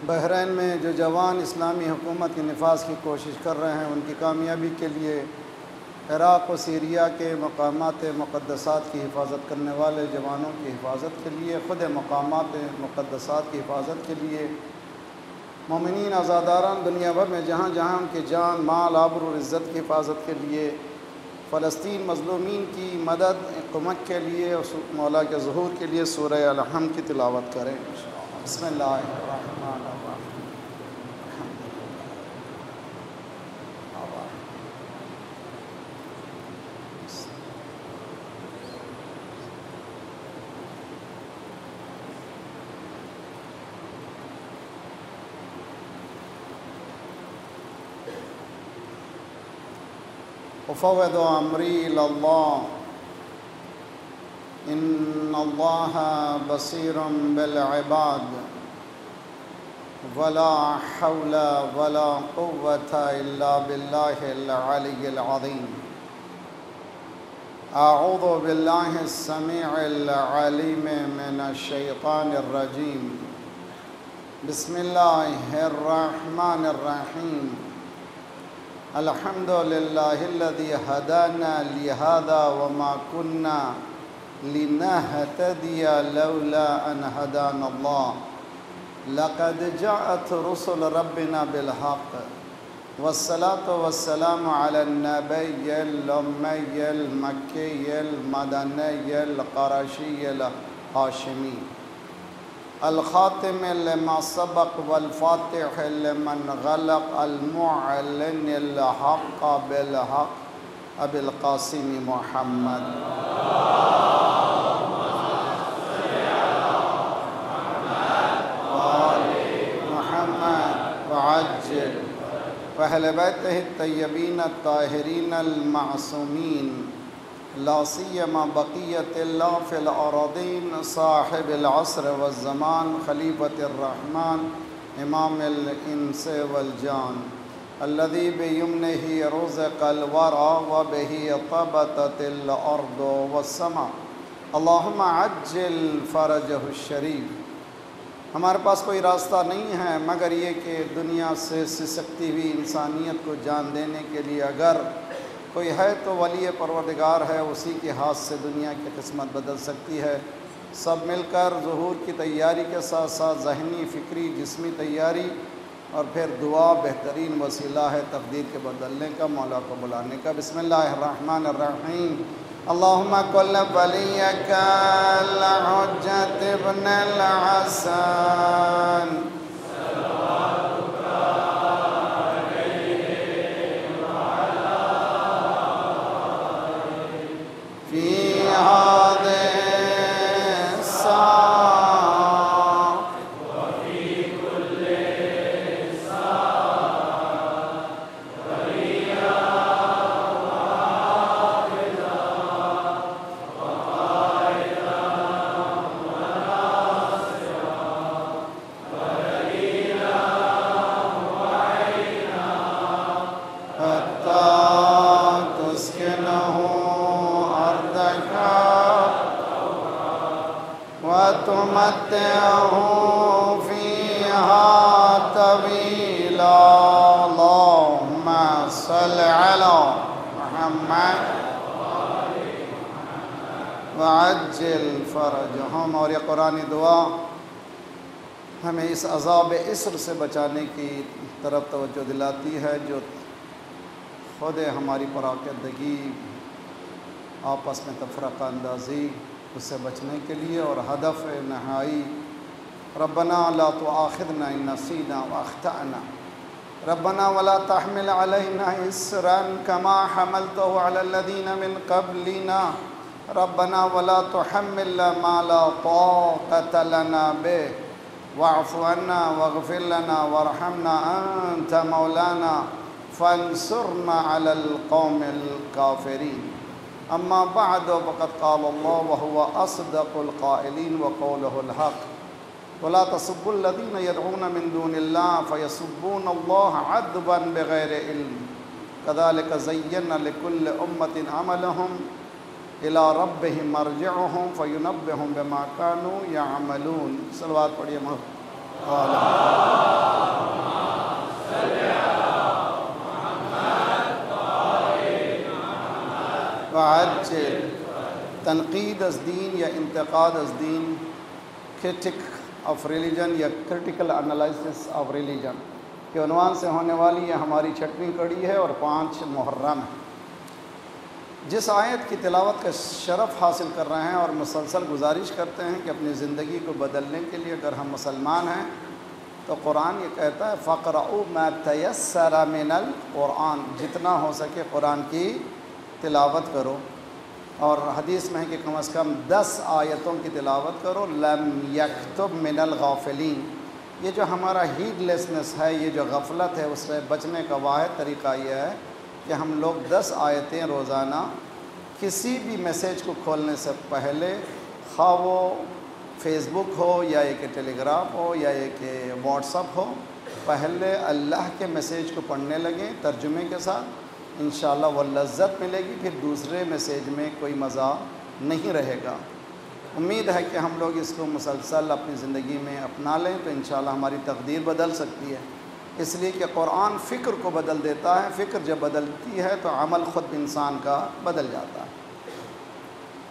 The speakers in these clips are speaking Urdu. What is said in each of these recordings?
بحرین میں جو جوان اسلامی حکومت کے نفاذ کی کوشش کر رہے ہیں، ان کی کامیابی کے لیے عراق و سیریا کے مقامات مقدسات کی حفاظت کرنے والے جوانوں کی حفاظت کے لیے، خود مقامات مقدسات کی حفاظت کے لیے، مومنین آزاداران دنیا بھر میں جہاں جہاں ان کی جان، مال، آبرو اور عزت کی حفاظت کے لیے، فلسطین مظلومین کی مدد قمت کے لیے اور مولا کے ظہور کے لیے سورہ الحم کی تلاوت کریں۔ بسم اللہ الرحمن الرحیم۔ افوض امری الی اللہ ان اللہ بصیر بالعباد ولا حول ولا قوة الا باللہ العلی العظیم۔ اعوذ باللہ السمیع العلیم من الشیطان الرجیم۔ بسم اللہ الرحمن الرحیم۔ الحمد للہ الذی ہدانا لہذا وما كنا لنہتدی لولا ان ہدانا اللہ لقد جاءت رسل ربنا بالحق والصلاة والسلام علی النبی الأمی المکی المدنی القرشی الہاشمی الخاتم لما سبق والفاتح لمن غلق المعلن الحق بالحق ابی القاسم محمد۔ محمد وعجل وأہل بیتہ الطیبین الطاہرین المعصومین لا سیما بقیت اللہ فی الارضین صاحب العصر والزمان خلیفۃ الرحمن امام الانس والجان الذی بیمنہ رزق الورى وبہ طبتت الارض والسماء اللہم عجل فرجہ الشریف۔ ہمارے پاس کوئی راستہ نہیں ہے مگر یہ کہ دنیا سے سسکتی ہوئی انسانیت کو جان دینے کے لیے اگر کوئی ہے تو ولی پروردگار ہے، اسی کے ہاتھ سے دنیا کی قسمت بدل سکتی ہے۔ سب مل کر ظہور کی تیاری کے ساتھ ساتھ ذہنی، فکری، جسمی تیاری اور پھر دعا بہترین وسیلہ ہے تقدیر کے بدلنے کا، مولا کو بلانے کا۔ بسم اللہ الرحمن الرحیم۔ اللہم کل ولیک الحجۃ ابن الحسن وتمتعه فيها طويلا اللهم صل على محمد وعجل فرجهم۔ اور یہ قرآن دعا ہمیں اس عذاب اسر سے بچانے کی طرف توجہ دلاتی ہے جو خود ہماری پراکندگی، آپس میں تفرقہ اندازی، اس سے بچنے کے لیے، اور ہدف نہائی ربنا لا تؤاخذنا ان نسینا واخطأنا ربنا ولا تحمل علینا اصرا كما حملته على الذين من قبلنا ربنا ولا تحملنا ما لا طاقة لنا به واعف عنا واغفر لنا وارحمنا انت مولانا فانصرنا على القوم الكافرين۔ اما بعد فقد قال اللہ وهو اصدق القائلین وقوله الحق ولا تسبوا الذين يدعون من دون الله فيسبون الله عدوا بغير علم كذلك زينا لكل أمة عملهم إلى ربهم مرجعهم فينبئهم بما كانوا يعملون. صلوات پڑھیے وعجل تنقید از دین یا انتقاد از دین، کرٹک آف ریلیجن یا کرٹیکل انالائسس آف ریلیجن کے عنوان سے ہونے والی یہ ہماری 6ویں کڑی ہے اور 5 محرم ہے. جس آیت کی تلاوت کا شرف حاصل کر رہے ہیں اور مسلسل گزارش کرتے ہیں کہ اپنی زندگی کو بدلنے کے لیے اگر ہم مسلمان ہیں تو قرآن یہ کہتا ہے فَقْرَؤُوا مَا تَيَسَّرَ مِنَ الْقُرْآنِ، جتنا ہو سکے قرآن کی تلاوت کرو. اور حدیث میں ہے کہ کم از کم 10 آیتوں کی تلاوت کرو. لم یکتب من الغافلین، یہ جو ہمارا ہیڈ لیسنس ہے، یہ جو غفلت ہے، اس سے بچنے کا واحد طریقہ یہ ہے کہ ہم لوگ 10 آیتیں روزانہ کسی بھی میسیج کو کھولنے سے پہلے، خواہ وہ فیس بک ہو یا ایک ٹیلی گراف ہو یا ایک واٹس اپ ہو، پہلے اللہ کے میسیج کو پڑھنے لگیں ترجمے کے ساتھ. انشاءاللہ وہ لذت ملے گی، پھر دوسرے میسیج میں کوئی مزہ نہیں رہے گا. امید ہے کہ ہم لوگ اس کو مسلسل اپنی زندگی میں اپنا لیں تو انشاءاللہ ہماری تقدیر بدل سکتی ہے. اس لیے کہ قرآن فکر کو بدل دیتا ہے، فکر جب بدلتی ہے تو عمل خود انسان کا بدل جاتا ہے.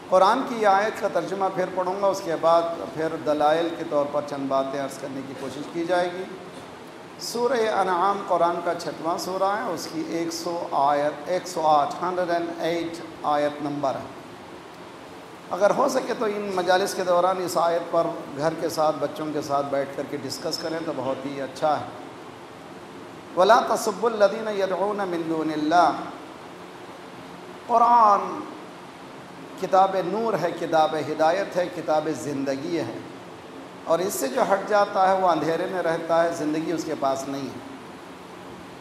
قرآن کی یہ آیت کا ترجمہ پھر پڑھوں گا، اس کے بعد پھر دلائل کے طور پر چند باتیں عرض کرنے کی کوشش کی جائے گی. سورہ انعام قرآن کا 6واں سورہ ہے، اس کی 108 آیت نمبر ہے. اگر ہو سکے تو ان مجالس کے دوران اس آیت پر گھر کے ساتھ بچوں کے ساتھ بیٹھ کر کے ڈسکس کریں تو بہت ہی اچھا ہے. وَلَا تَسُبُّوا الَّذِينَ يَدْعُونَ مِن دُونِ اللَّهِ، قرآن کتاب نور ہے، کتاب ہدایت ہے، کتاب زندگی ہے، اور اس سے جو ہٹ جاتا ہے وہ اندھیرے میں رہتا ہے، زندگی اس کے پاس نہیں ہے.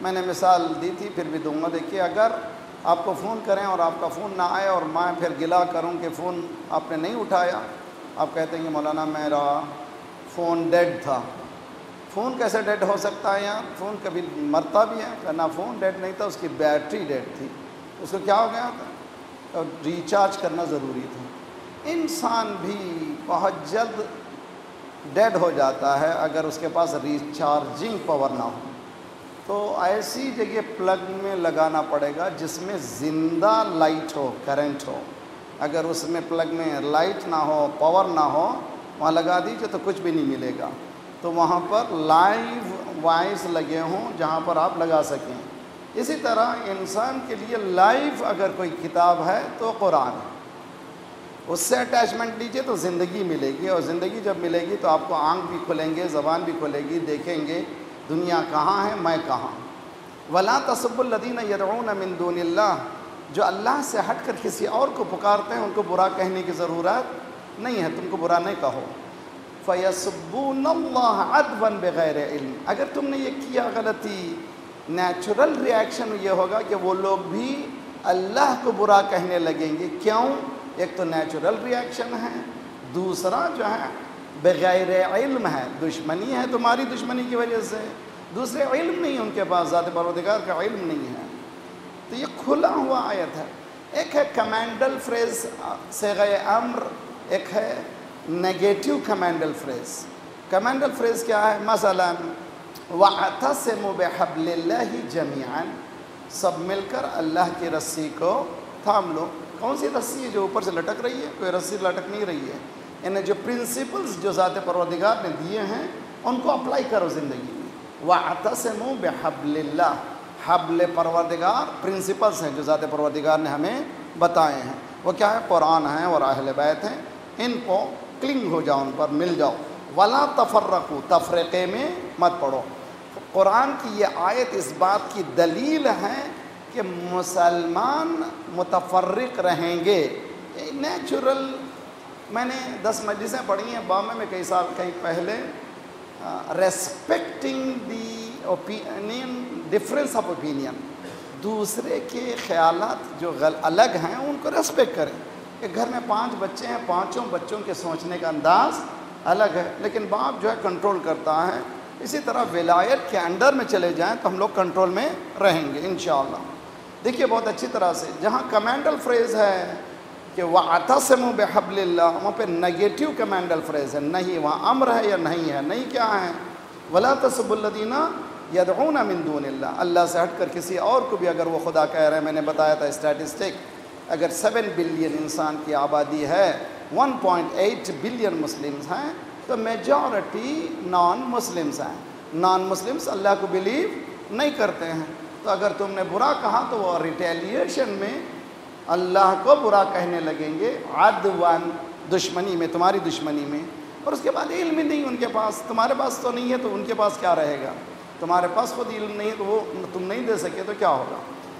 میں نے مثال دی تھی، پھر بھی دوں گا. دیکھیے، اگر آپ کو فون کریں اور آپ کا فون نہ آئے اور میں پھر گلا کروں کہ فون آپ نے نہیں اٹھایا، آپ کہتے ہیں کہ مولانا میرا فون ڈیڈ تھا. فون کیسے ڈیڈ ہو سکتا ہے یار؟ فون کبھی مرتا بھی ہے. کہنا فون ڈیڈ نہیں تھا، اس کی بیٹری ڈیڈ تھی. اس کو کیا ہو گیا تھا؟ ریچارج کرنا ضروری تھا. انسان بھی بہت جلد ڈیڈ ہو جاتا ہے اگر اس کے پاس ریچارجنگ پاور نہ ہو. تو ایسی جگہ پلگ میں لگانا پڑے گا جس میں زندہ لائٹ ہو، کرنٹ ہو. اگر اس میں پلگ میں لائٹ نہ ہو، پاور نہ ہو، وہاں لگا دیجئے تو کچھ بھی نہیں ملے گا. تو وہاں پر لائیو وائس لگے ہوں جہاں پر آپ لگا سکیں. اسی طرح انسان کے لیے لائیو اگر کوئی کتاب ہے تو قرآن ہے. اس سے اٹیچمنٹ لیجئے تو زندگی ملے گی، اور زندگی جب ملے گی تو آپ کو آنکھ بھی کھلیں گے، زبان بھی کھلے گی، دیکھیں گے دنیا کہاں ہے، میں کہاں. وَلَا تَسُبُّوا الَّذِينَ يَدْعُونَ مِن دُونِ اللَّهِ، جو اللہ سے ہٹ کر کسی اور کو پکارتے ہیں ان کو برا کہنے کی ضرورت نہیں ہے. تم کو برا نہیں کہو. فَيَسُبُّونَ اللَّهَ عَدْوًا بِغَيْرِ عِلْمٍ، اگر تم نے یہ کیا غلطی، نیچرل ریاکشن یہ ہوگا کہ وہ لوگ بھی اللہ کو برا کہنے لگیں گے. کیوں؟ ایک تو نیچرل ریاکشن ہے، دوسرا جو ہے بغیر علم ہے، دشمنی ہے تمہاری دشمنی کی وجہ سے. دوسرے علم نہیں ان کے پاس، ذات پروردگار کا علم نہیں ہے. تو یہ کھلا ہوا آیت ہے. ایک ہے کمانڈل فریز صیغہ امر، ایک ہے نیگیٹو کمانڈل فریز. کمانڈل فریز کیا ہے؟ مثلا وَاعْتَصِمُوا بِحَبْلِ اللَّهِ جَمِيعًا، سب مل کر اللہ کی رسی کو تھام لو. کون سی رسی ہے؟ جو اوپر سے لٹک رہی ہے؟ کوئی رسی لٹک نہیں رہی ہے. یعنی جو پرنسپلز جو ذات پروردگار نے دیے ہیں ان کو اپلائی کرو زندگی میں. وَاعْتَصِمُوا بِحَبْلِ اللَّهِ، حبل پروردگار پرنسپلز ہیں جو ذات پروردگار نے ہمیں بتائے ہیں. وہ کیا ہے؟ قرآن ہیں اور اہل بیت ہیں. ان کو کلنگ ہو جاؤ، ان پر مل جاؤ. وَلَا تَفَرَّقُوا، تفرقے میں مت پڑو. قرآن کی یہ آیت اس بات کی دلیل ہے کہ مسلمان متفرق رہیں گے. نیچرل، میں نے 10 مجلسیں پڑھی ہیں بامبے میں کئی پہلے. Respecting the opinion, difference of opinion, دوسرے کے خیالات جو الگ ہیں ان کو ریسپیکٹ کریں. کہ گھر میں 5 بچے ہیں، 5 بچوں کے سوچنے کا انداز الگ ہے، لیکن باپ جو ہے کنٹرول کرتا ہے۔ اسی طرح ولایت کے انڈر میں چلے جائیں تو ہم لوگ کنٹرول میں رہیں گے انشاءاللہ۔ دیکھیے بہت اچھی طرح سے جہاں کمینڈل فریز ہے کہ وَاعْتَصِمُوا بِحَبْلِ اللَّهِ، وہاں پہ نگیٹیو کمینڈل فریز ہے، نہیں، وہاں امر ہے یا نہیں ہے؟ نہیں کیا ہے؟ وَلَا تَسُبُّوا الَّذِينَ يَدْعُونَ مِن دُونِ اللَّهِ، اللہ سے ہٹ کر کسی اور کو بھی اگر وہ خدا کہہ رہے ہیں۔ میں نے بتایا تھا اسٹیٹسٹک، اگر 7 بلین انسان کی آبادی ہے، 1.8 بلین مسلمز ہیں، تو میجورٹی نان مسلمز ہیں۔ نان مسلمز اللہ کو بلیو نہیں کرتے ہیں، تو اگر تم نے برا کہا تو وہ ریٹیلیشن میں اللہ کو برا کہنے لگیں گے، عدوان، دشمنی میں، تمہاری دشمنی میں۔ اور اس کے بعد علم ہی نہیں ان کے پاس، تمہارے پاس تو نہیں ہے تو ان کے پاس کیا رہے گا؟ تمہارے پاس خود علم نہیں ہے تو وہ تم نہیں دے سکے تو کیا ہوگا؟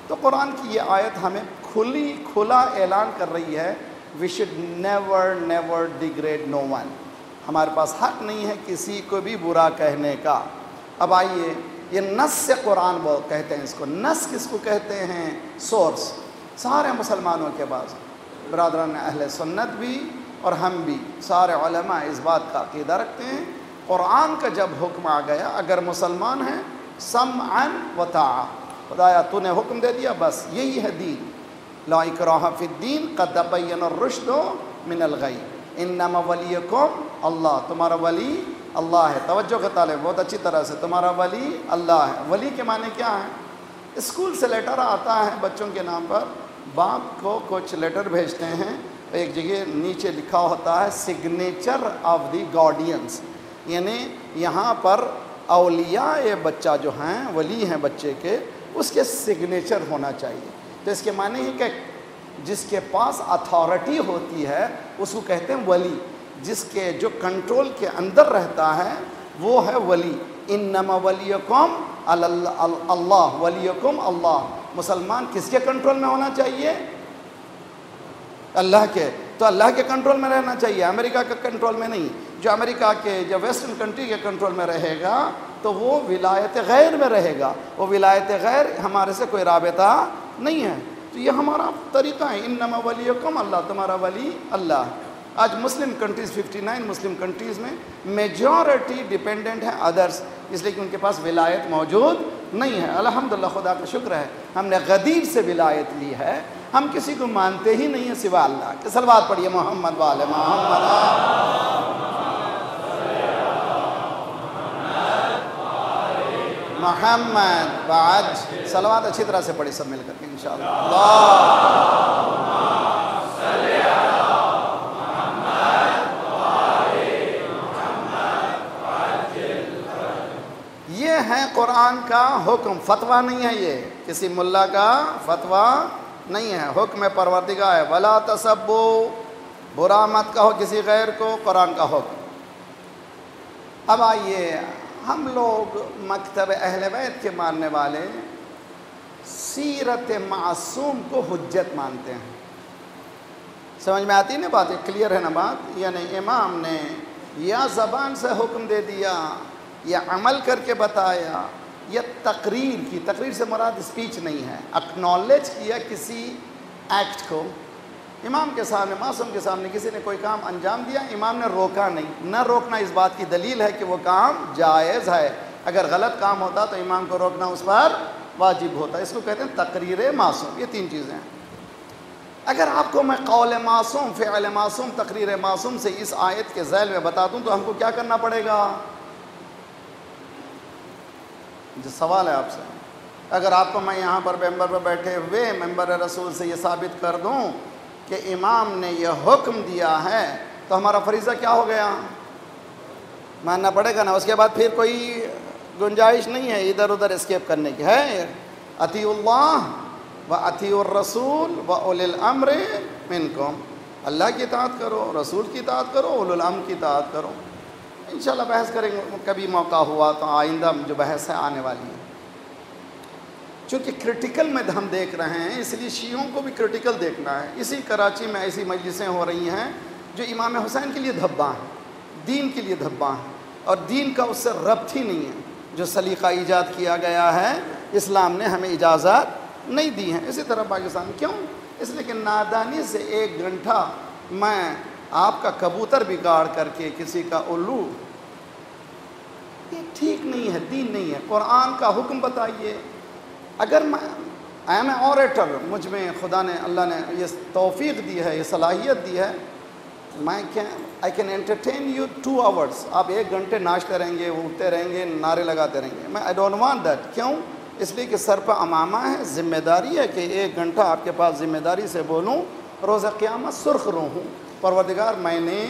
تو قرآن کی یہ آیت ہمیں کھلا اعلان کر رہی ہے، we should never degrade no one، ہمارے پاس حق نہیں ہے کسی کو بھی برا کہنے کا۔ اب آئیے، یہ نص سے قرآن وہ کہتے ہیں، اس کو نص کس کو کہتے ہیں؟ سورس۔ سارے مسلمانوں کے پاس، برادران اہل سنت بھی اور ہم بھی، سارے علماء اس بات کا عقیدہ رکھتے ہیں، قرآن کا جب حکم آ گیا، اگر مسلمان ہیں سمعا و طاعہ، خدایا تو نے حکم دے دیا، بس یہی ہے دین۔ لا اکراہ فی الدین قد تبین الرشد من الغی، انما ولیکم اللہ، تمہارا ولی اللہ ہے۔ توجہ کا طالب بہت اچھی طرح سے، تمہارا ولی اللہ ہے۔ ولی کے معنی کیا ہے؟ اسکول سے لیٹر آتا ہے بچوں کے نام پر، باپ کو کچھ لیٹر بھیجتے ہیں، ایک جگہ نیچے لکھا ہوتا ہے سگنیچر آف دی گارڈینس، یعنی یہاں پر اولیاء بچہ جو ہیں، ولی ہیں بچے کے، اس کے سگنیچر ہونا چاہیے۔ تو اس کے معنی ہے کہ جس کے پاس اتھارٹی ہوتی ہے اس کو کہتے ہیں ولی، جس کے جو کنٹرول کے اندر رہتا ہے وہ ہے ولی۔ انما ولیکم اللہ، ولیکم اللہ، مسلمان کس کے کنٹرول میں ہونا چاہیے؟ اللہ کے، تو اللہ کے کنٹرول میں رہنا چاہیے، امریکہ کے کنٹرول میں نہیں۔ جو امریکہ کے، جو ویسٹرن کنٹری کے کنٹرول میں رہے گا تو وہ ولایت غیر میں رہے گا، وہ ولایت غیر ہمارے سے کوئی رابطہ نہیں ہے۔ تو یہ ہمارا طریقہ ہے، انما ولیکم اللہ، تمہارا ولی اللہ۔ آج مسلم کنٹریز، 59 مسلم کنٹریز میں میجورٹی ڈیپینڈنٹ ہیں ادرس، اس لیے کہ ان کے پاس ولایت موجود نہیں ہے۔ الحمدللہ، خدا کا شکر ہے، ہم نے غدیر سے ولایت لی ہے، ہم کسی کو مانتے ہی نہیں ہیں سوا اللہ کے۔ صلوات پڑھیے محمد والے محمد۔ محمد بعد صلوات اچھی طرح سے پڑھی سب مل کر کے انشاءاللہ۔ اللہم صلی علی محمد وآل محمد۔ یہ ہے قرآن کا حکم، فتویٰ نہیں ہے، یہ کسی ملا کا فتویٰ نہیں ہے، حکم پروردگار ہے۔ ولا تسبوا، برا مت کہو کسی غیر کو، قرآن کا حکم۔ اب آئیے، ہم لوگ مکتب اہل بیت کے ماننے والے سیرت معصوم کو حجت مانتے ہیں۔ سمجھ میں آتی ہے نا بات؟ کلیئر ہے نا بات؟ یعنی امام نے یا زبان سے حکم دے دیا، یا عمل کر کے بتایا، یا تقریر کی، تقریر سے مراد اسپیچ نہیں ہے، اکنالج کیا کسی ایکٹ کو۔ امام کے سامنے، معصوم کے سامنے کسی نے کوئی کام انجام دیا، امام نے روکا نہیں، نہ روکنا اس بات کی دلیل ہے کہ وہ کام جائز ہے۔ اگر غلط کام ہوتا تو امام کو روکنا اس پر واجب ہوتا۔ اس کو کہتے ہیں تقریر معصوم۔ یہ 3 چیزیں ہیں۔ اگر آپ کو میں قول معصوم، فعل معصوم، تقریر معصوم سے اس آیت کے ذیل میں بتا دوں تو ہم کو کیا کرنا پڑے گا؟ جو سوال ہے آپ سے، اگر آپ کو میں یہاں پر ممبر پر بیٹھے ہوئے ممبر رسول سے یہ ثابت کر دوں کہ امام نے یہ حکم دیا ہے تو ہمارا فریضہ کیا ہو گیا؟ ماننا پڑے گا نا۔ اس کے بعد پھر کوئی گنجائش نہیں ہے ادھر ادھر اسکیپ کرنے کی، ہے اطیعوا اللہ و اطیعوا الرسول و اولی الامر منکم، اللہ کی اطاعت کرو، رسول کی اطاعت کرو، اولی الامر کی اطاعت کرو۔ انشاءاللہ بحث کریں گے، کبھی موقع ہوا تو آئندہ جو بحث ہے آنے والی ہے۔ چونکہ کرٹیکل میں ہم دیکھ رہے ہیں، اس لیے شیعوں کو بھی کرٹیکل دیکھنا ہے۔ اسی کراچی میں ایسی مجلسیں ہو رہی ہیں جو امام حسین کے لیے دھبا ہیں، دین کے لیے دھبا ہیں، اور دین کا اس سے ربط ہی نہیں ہے۔ جو سلیقہ ایجاد کیا گیا ہے اسلام نے ہمیں اجازت نہیں دی ہے۔ اسی طرح پاکستان کیوں؟ اس لیے کہ نادانی سے 1 گھنٹہ میں آپ کا کبوتر بگاڑ کر کے کسی کا الو، یہ ٹھیک نہیں ہے، دین نہیں ہے۔ قرآن کا حکم بتائیے۔ اگر میں آئی ایم اے اوریٹر، مجھ میں خدا نے، اللہ نے یہ توفیق دی ہے، یہ صلاحیت دی ہے، میں I can entertain you 2 hours، آپ 1 گھنٹے ناچتے رہیں گے، اٹھتے رہیں گے، نعرے لگاتے رہیں گے۔ میں آئی ڈونٹ وانٹ دیٹ۔ کیوں؟ اس لیے کہ سر پہ امامہ ہے، ذمہ داری ہے کہ 1 گھنٹہ آپ کے پاس ذمہ داری سے بولوں، روز قیامت سرخ رو ہوں، پروردگار میں نے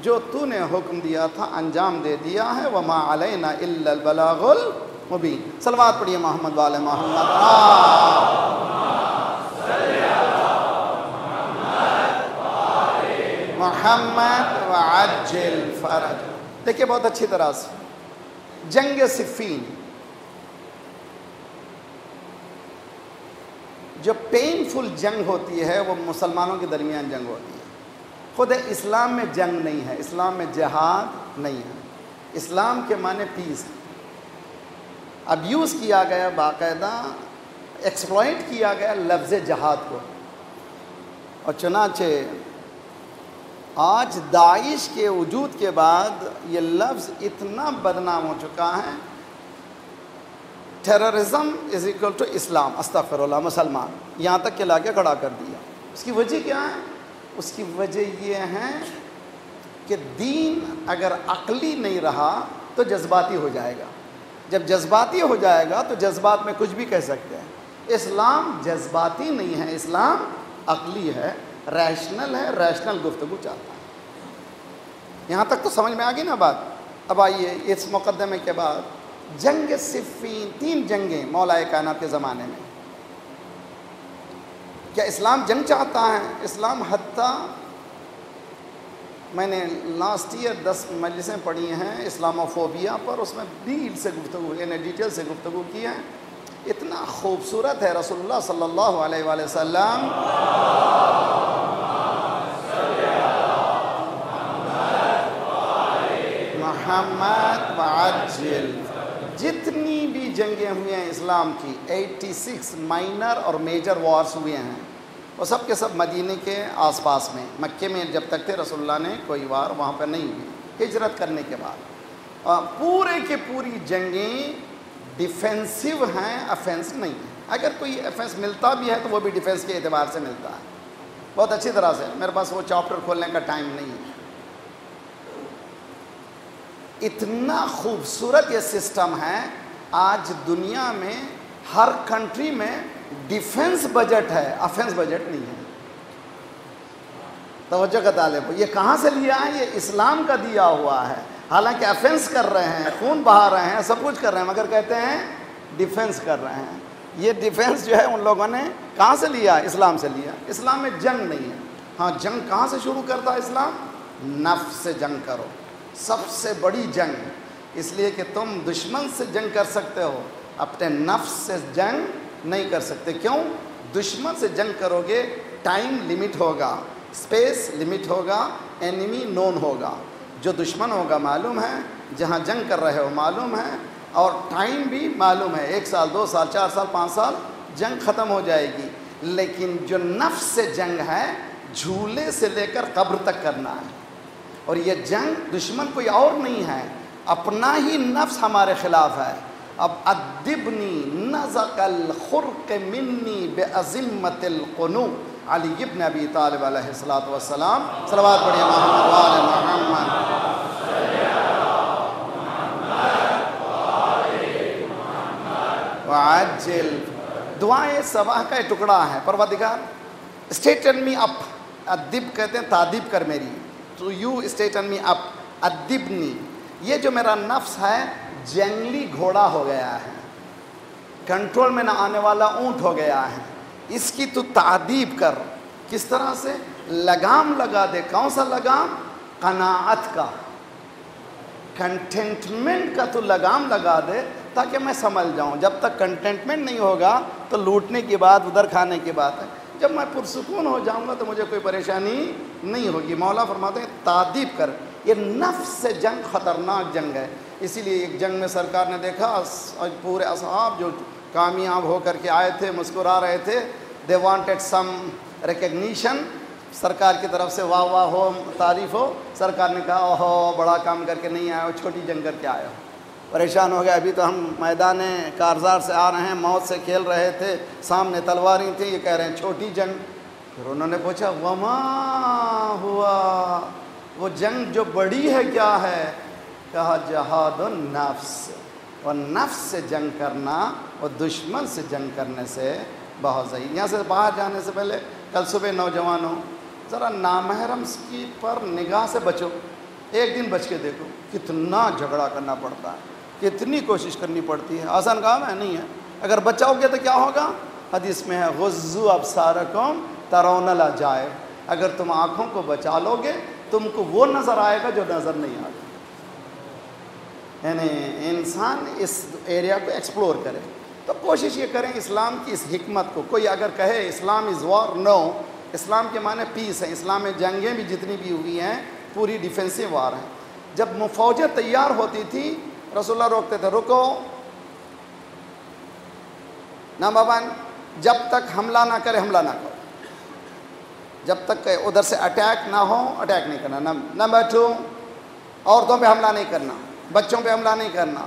جو تو نے حکم دیا تھا انجام دے دیا ہے، وما علینا الا البلاغ المبین۔ صلوات پڑھیے محمد والے محمد۔ محمد وعجل فرج۔ دیکھیے بہت اچھی طرح سے جنگ صفین، جو پینفل جنگ ہوتی ہے وہ مسلمانوں کے درمیان جنگ ہوتی ہے۔ خود اسلام میں جنگ نہیں ہے، اسلام میں جہاد نہیں ہے، اسلام کے معنی پیس ہے۔ ابیوز کیا گیا، باقاعدہ ایکسپلائٹ کیا گیا لفظ جہاد کو، اور چنانچہ آج داعش کے وجود کے بعد یہ لفظ اتنا بدنام ہو چکا ہے، ٹیررزم از اکول ٹو اسلام، استغفر اللہ، مسلمان، یہاں تک کہ لا کے کھڑا کر دیا۔ اس کی وجہ کیا ہے؟ اس کی وجہ یہ ہے کہ دین اگر عقلی نہیں رہا تو جذباتی ہو جائے گا، جب جذباتی ہو جائے گا تو جذبات میں کچھ بھی کہہ سکتے ہیں۔ اسلام جذباتی نہیں ہے، اسلام عقلی ہے، ریشنل ہے، ریشنل گفتگو چاہتا ہے۔ یہاں تک تو سمجھ میں آ گئی نا بات؟ اب آئیے اس مقدمے کے بعد جنگ صفین، 3 جنگیں مولا کائنات کے زمانے میں۔ کیا اسلام جنگ چاہتا ہے؟ اسلام حتیٰ میں نے لاسٹ ایئر 10 مجلسیں پڑھی ہیں اسلاموفوبیا پر، اس میں ڈیل سے گفتگو، یعنی ڈیٹیل سے گفتگو کی ہے۔ اتنا خوبصورت ہے رسول اللہ صلی اللہ علیہ وآلہ وسلم محمد وعجل، جتنی بھی جنگیں ہوئی ہیں اسلام کی، 86 مائنر اور میجر وارز ہوئے ہیں، وہ سب کے سب مدینہ کے آس پاس میں، مکے میں جب تک تھے رسول اللہ نے کوئی وار وہاں پہ نہیں ہوئی، ہجرت کرنے کے بعد۔ پورے کے پوری جنگیں ڈیفینسو ہیں، افینس نہیں ہے۔ اگر کوئی افینس ملتا بھی ہے تو وہ بھی ڈیفینس کے اعتبار سے ملتا ہے، بہت اچھی طرح سے۔ میرے پاس وہ چاپٹر کھولنے کا ٹائم نہیں ہے۔ اتنا خوبصورت یہ سسٹم ہے، آج دنیا میں ہر کنٹری میں ڈیفنس بجٹ ہے، افینس بجٹ نہیں ہے۔ توجہ کا طالب ہو، یہ کہاں سے لیا ہے؟ یہ اسلام کا دیا ہوا ہے۔ حالانکہ افینس کر رہے ہیں، خون بہا رہے ہیں، سب کچھ کر رہے ہیں، مگر کہتے ہیں ڈیفنس کر رہے ہیں۔ یہ ڈیفنس جو ہے ان لوگوں نے کہاں سے لیا؟ اسلام سے لیا۔ اسلام میں جنگ نہیں ہے۔ ہاں، جنگ کہاں سے شروع کرتا ہے اسلام؟ نفس سے جنگ کرو، سب سے بڑی جنگ، اس لیے کہ تم دشمن سے جنگ کر سکتے ہو، اپنے نفس سے جنگ نہیں کر سکتے۔ کیوں؟ دشمن سے جنگ کرو گے، ٹائم لیمٹ ہوگا، اسپیس لیمٹ ہوگا، اینیمی نون ہوگا، جو دشمن ہوگا معلوم ہے، جہاں جنگ کر رہے ہو معلوم ہے، اور ٹائم بھی معلوم ہے، 1 سال 2 سال 4 سال 5 سال جنگ ختم ہو جائے گی۔ لیکن جو نفس سے جنگ ہے، جھولے سے لے کر قبر تک کرنا ہے، اور یہ جنگ دشمن کوئی اور نہیں ہے، اپنا ہی نفس ہمارے خلاف ہے۔ اب ادبنی نزق الخرق منی بعظمت القنو، علی ابن ابی طالب علیہ السلام، صلوات پڑھیے محمد وآل محمد۔ وعجل، دعائیں صباح کا ایک ٹکڑا ہے، پروردگار اسٹیٹن می اپ، ادب کہتے ہیں تعدیب کر میری، تو یو اسٹیٹن می اپ، ادبنی، یہ جو میرا نفس ہے جنگلی گھوڑا ہو گیا ہے، کنٹرول میں نہ آنے والا اونٹ ہو گیا ہے، اس کی تو تعدیب کر۔ کس طرح سے؟ لگام لگا دے۔ کون سا لگام؟ قناعت کا، کنٹینٹمنٹ کا تو لگام لگا دے تاکہ میں سمجھ جاؤں۔ جب تک کنٹینٹمنٹ نہیں ہوگا تو لوٹنے کی بات، ادھر کھانے کی بات ہے۔ جب میں پرسکون ہو جاؤں گا تو مجھے کوئی پریشانی نہیں ہوگی۔ مولا فرماتے ہیں تعدیب کر۔ یہ نفس سے جنگ خطرناک جنگ ہے، اسی لیے ایک جنگ میں سرکار نے دیکھا پورے اصحاب جو کامیاب ہو کر کے آئے تھے مسکرا رہے تھے، دے وانٹیڈ سم ریکگنیشن، سرکار کی طرف سے واہ واہ ہو، تعریف ہو، سرکار نے کہا اوہو بڑا کام کر کے نہیں آئے ہو، چھوٹی جنگ کر کے آئے ہو۔ پریشان ہو گیا، ابھی تو ہم میدان کارزار سے آ رہے ہیں، موت سے کھیل رہے تھے، سامنے تلواریں تھیں، یہ کہہ رہے ہیں چھوٹی جنگ۔ پھر انہوں نے پوچھا وما ہوا، وہ جنگ جو بڑی ہے کیا ہے؟ کہا جہاد النفس، اور نفس سے جنگ کرنا اور دشمن سے جنگ کرنے سے بہت صحیح۔ یہاں سے باہر جانے سے پہلے کل صبح نوجوانوں ذرا نامحرم کی پر نگاہ سے بچو، ایک دن بچ کے دیکھو کتنا جھگڑا کرنا پڑتا ہے، کتنی کوشش کرنی پڑتی ہے، آسان کام ہے نہیں ہے۔ اگر بچاؤ گے تو کیا ہوگا؟ حدیث میں ہے غضوا ابصارکم ترون العجائب، اگر تم آنکھوں کو بچا لو گے تم کو وہ نظر آئے گا جو نظر نہیں آتا۔ یعنی انسان اس ایریا کو ایکسپلور کرے، تو کوشش یہ کریں اسلام کی اس حکمت کو۔ کوئی اگر کہے اسلام از وار، نو، اسلام کے معنی پیس ہے۔ اسلام میں جنگیں بھی جتنی بھی ہوئی ہیں پوری ڈیفینسو وار ہیں۔ جب فوجیں تیار ہوتی تھی رسول اللہ روکتے تھے، رکو، نمبر 1 جب تک حملہ نہ کرے حملہ نہ کرو، جب تک کہ ادھر سے اٹیک نہ ہو اٹیک نہیں کرنا۔ نمبر 2 عورتوں پہ حملہ نہیں کرنا، بچوں پہ حملہ نہیں کرنا،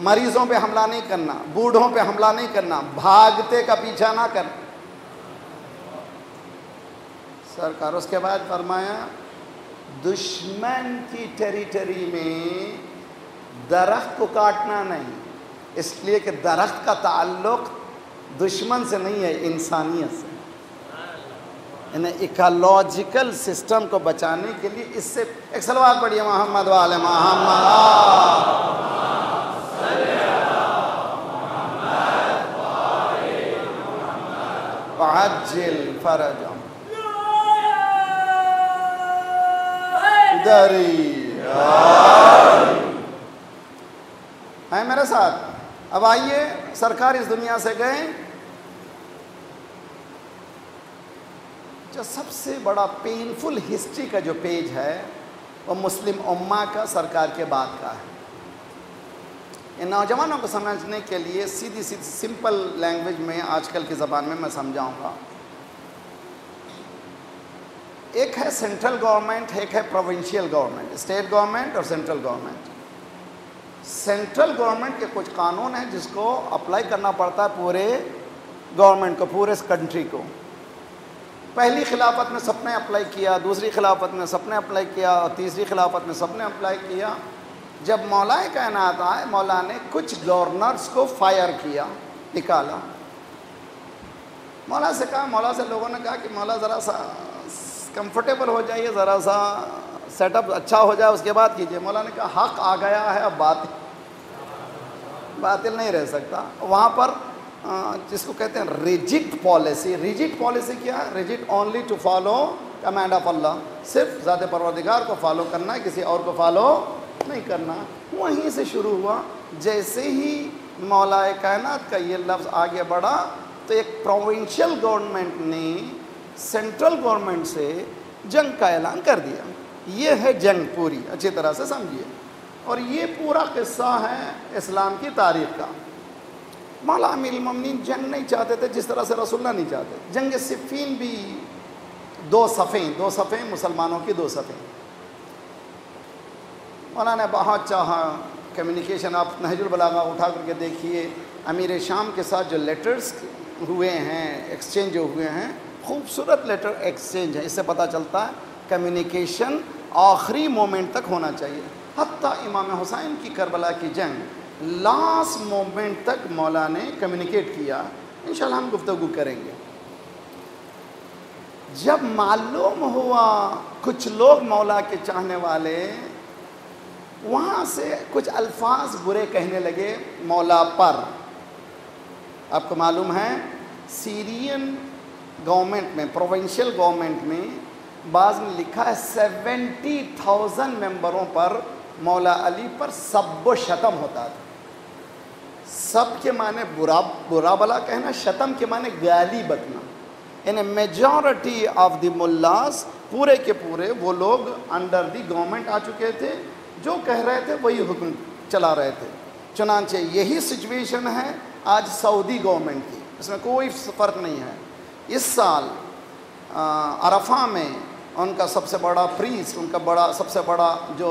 مریضوں پہ حملہ نہیں کرنا، بوڑھوں پہ حملہ نہیں کرنا، بھاگتے کا پیچھا نہ کرنا۔ سرکار اس کے بعد فرمایا دشمن کی ٹیریٹری میں درخت کو کاٹنا نہیں، اس لیے کہ درخت کا تعلق دشمن سے نہیں ہے، انسانیت سے۔ یعنی ایکالوجیکل سسٹم کو بچانے کے لیے اس سے ایک صلوات پڑھیے محمد وعلی محمد وعجل فرجهم دری ہے میرے ساتھ۔ اب آئیے، سرکار اس دنیا سے گئے، جو سب سے بڑا پینفل ہسٹری کا جو پیج ہے وہ مسلم امہ کا سرکار کے بعد کا ہے۔ ان نوجوانوں کو سمجھنے کے لیے سیدھی سمپل لینگویج میں آج کل کی زبان میں سمجھاؤں گا۔ ایک ہے سینٹرل گورنمنٹ، ایک ہے پروونشل گورنمنٹ، اسٹیٹ گورنمنٹ اور سینٹرل گورنمنٹ۔ سینٹرل گورنمنٹ کے کچھ قانون ہیں جس کو اپلائی کرنا پڑتا ہے پورے گورنمنٹ کو، پورے کنٹری کو۔ پہلی خلافت میں سب نے اپلائی کیا، دوسری خلافت میں سب نے اپلائی کیا، اور تیسری خلافت میں سب نے اپلائی کیا۔ جب مولا کائنات آئے، مولا نے کچھ گورنرز کو فائر کیا، نکالا۔ مولا سے کہا، مولا سے لوگوں نے کہا کہ مولا ذرا سا کمفرٹیبل ہو جائیے، ذرا سا سیٹ اپ اچھا ہو جائے، اس کے بعد کیجئے۔ مولا نے کہا حق آ گیا ہے، اب باطل نہیں رہ سکتا۔ وہاں پر جس کو کہتے ہیں ریجڈ پالیسی، ریجڈ پالیسی کیا ہے؟ Rigid only to follow command of اللہ، صرف ذات پروردگار کو فالو کرنا ہے، کسی اور کو فالو نہیں کرنا۔ وہیں سے شروع ہوا۔ جیسے ہی مولا کائنات کا یہ لفظ آگے بڑھا تو ایک پروونشل گورنمنٹ نے سینٹرل گورنمنٹ سے جنگ کا اعلان کر دیا۔ یہ ہے جنگ پوری، اچھی طرح سے سمجھیے، اور یہ پورا قصہ ہے اسلام کی تاریخ کا۔ مولا امیر المومنین جنگ نہیں چاہتے تھے جس طرح سے رسول اللہ نہیں چاہتے۔ جنگ صفین بھی دو صفیں مسلمانوں کی، 2 صفیں۔ مولا نے بہت چاہا کمیونیکیشن، آپ نہج البلاغہ اٹھا کر کے دیکھیے، امیر شام کے ساتھ جو لیٹرز ہوئے ہیں، ایکسچینج جو ہوئے ہیں، خوبصورت لیٹر ایکسچینج ہے۔ اس سے پتہ چلتا ہے کمیونیکیشن آخری مومنٹ تک ہونا چاہیے۔ حتیٰ امام حسین کی کربلا کی جنگ لاسٹ مومنٹ تک مولا نے کمیونیکیٹ کیا۔ انشاءاللہ ہم گفتگو کریں گے۔ جب معلوم ہوا کچھ لوگ مولا کے چاہنے والے وہاں سے کچھ الفاظ برے کہنے لگے مولا پر۔ آپ کو معلوم ہے سیرین گورنمنٹ میں، پروونشل گورنمنٹ میں بعض نے لکھا ہے 70,000 ممبروں پر مولا علی پر سب و شتم ہوتا تھا۔ سب کے معنی برا بلا کہنا، شتم کے معنی گالی بکنا۔ یعنی میجورٹی آف دی ملاز پورے کے پورے وہ لوگ انڈر دی گورنمنٹ آ چکے تھے، جو کہہ رہے تھے وہی حکم چلا رہے تھے۔ چنانچہ یہی سچویشن ہے آج سعودی گورنمنٹ کی، اس میں کوئی فرق نہیں ہے۔ اس سال عرفہ میں ان کا سب سے بڑا پریسٹ، ان کا سب سے بڑا جو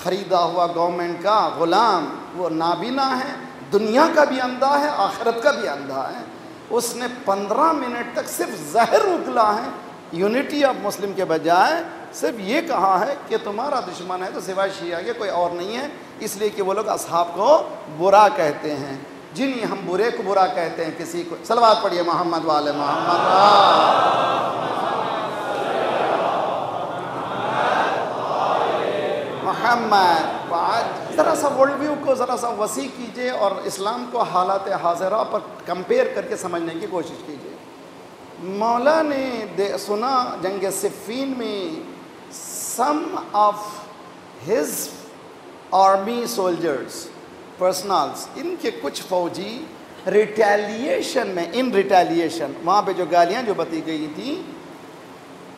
خریدا ہوا گورنمنٹ کا غلام، وہ نابینا ہے، دنیا کا بھی اندھا ہے، آخرت کا بھی اندھا ہے، اس نے 15 منٹ تک صرف زہر اگلا ہے، یونٹی آف مسلم کے بجائے صرف یہ کہا ہے کہ تمہارا دشمن ہے تو سوائے شیعہ کے کوئی اور نہیں ہے، اس لیے کہ وہ لوگ اصحاب کو برا کہتے ہیں، جنہیں ہم برے کو برا کہتے ہیں کسی کو۔ صلوات پڑھیے محمد والے محمد۔ ذرا سا ورلڈ ویو کو ذرا سا وسیع کیجئے اور اسلام کو حالات حاضرہ پر کمپیئر کر کے سمجھنے کی کوشش کیجئے۔ مولا نے سنا جنگ صفین میں سم آف ہز آرمی سولجرز پرسنلز، ان کے کچھ فوجی ریٹیلیشن میں، وہاں پہ جو گالیاں جو بتی گئی تھیں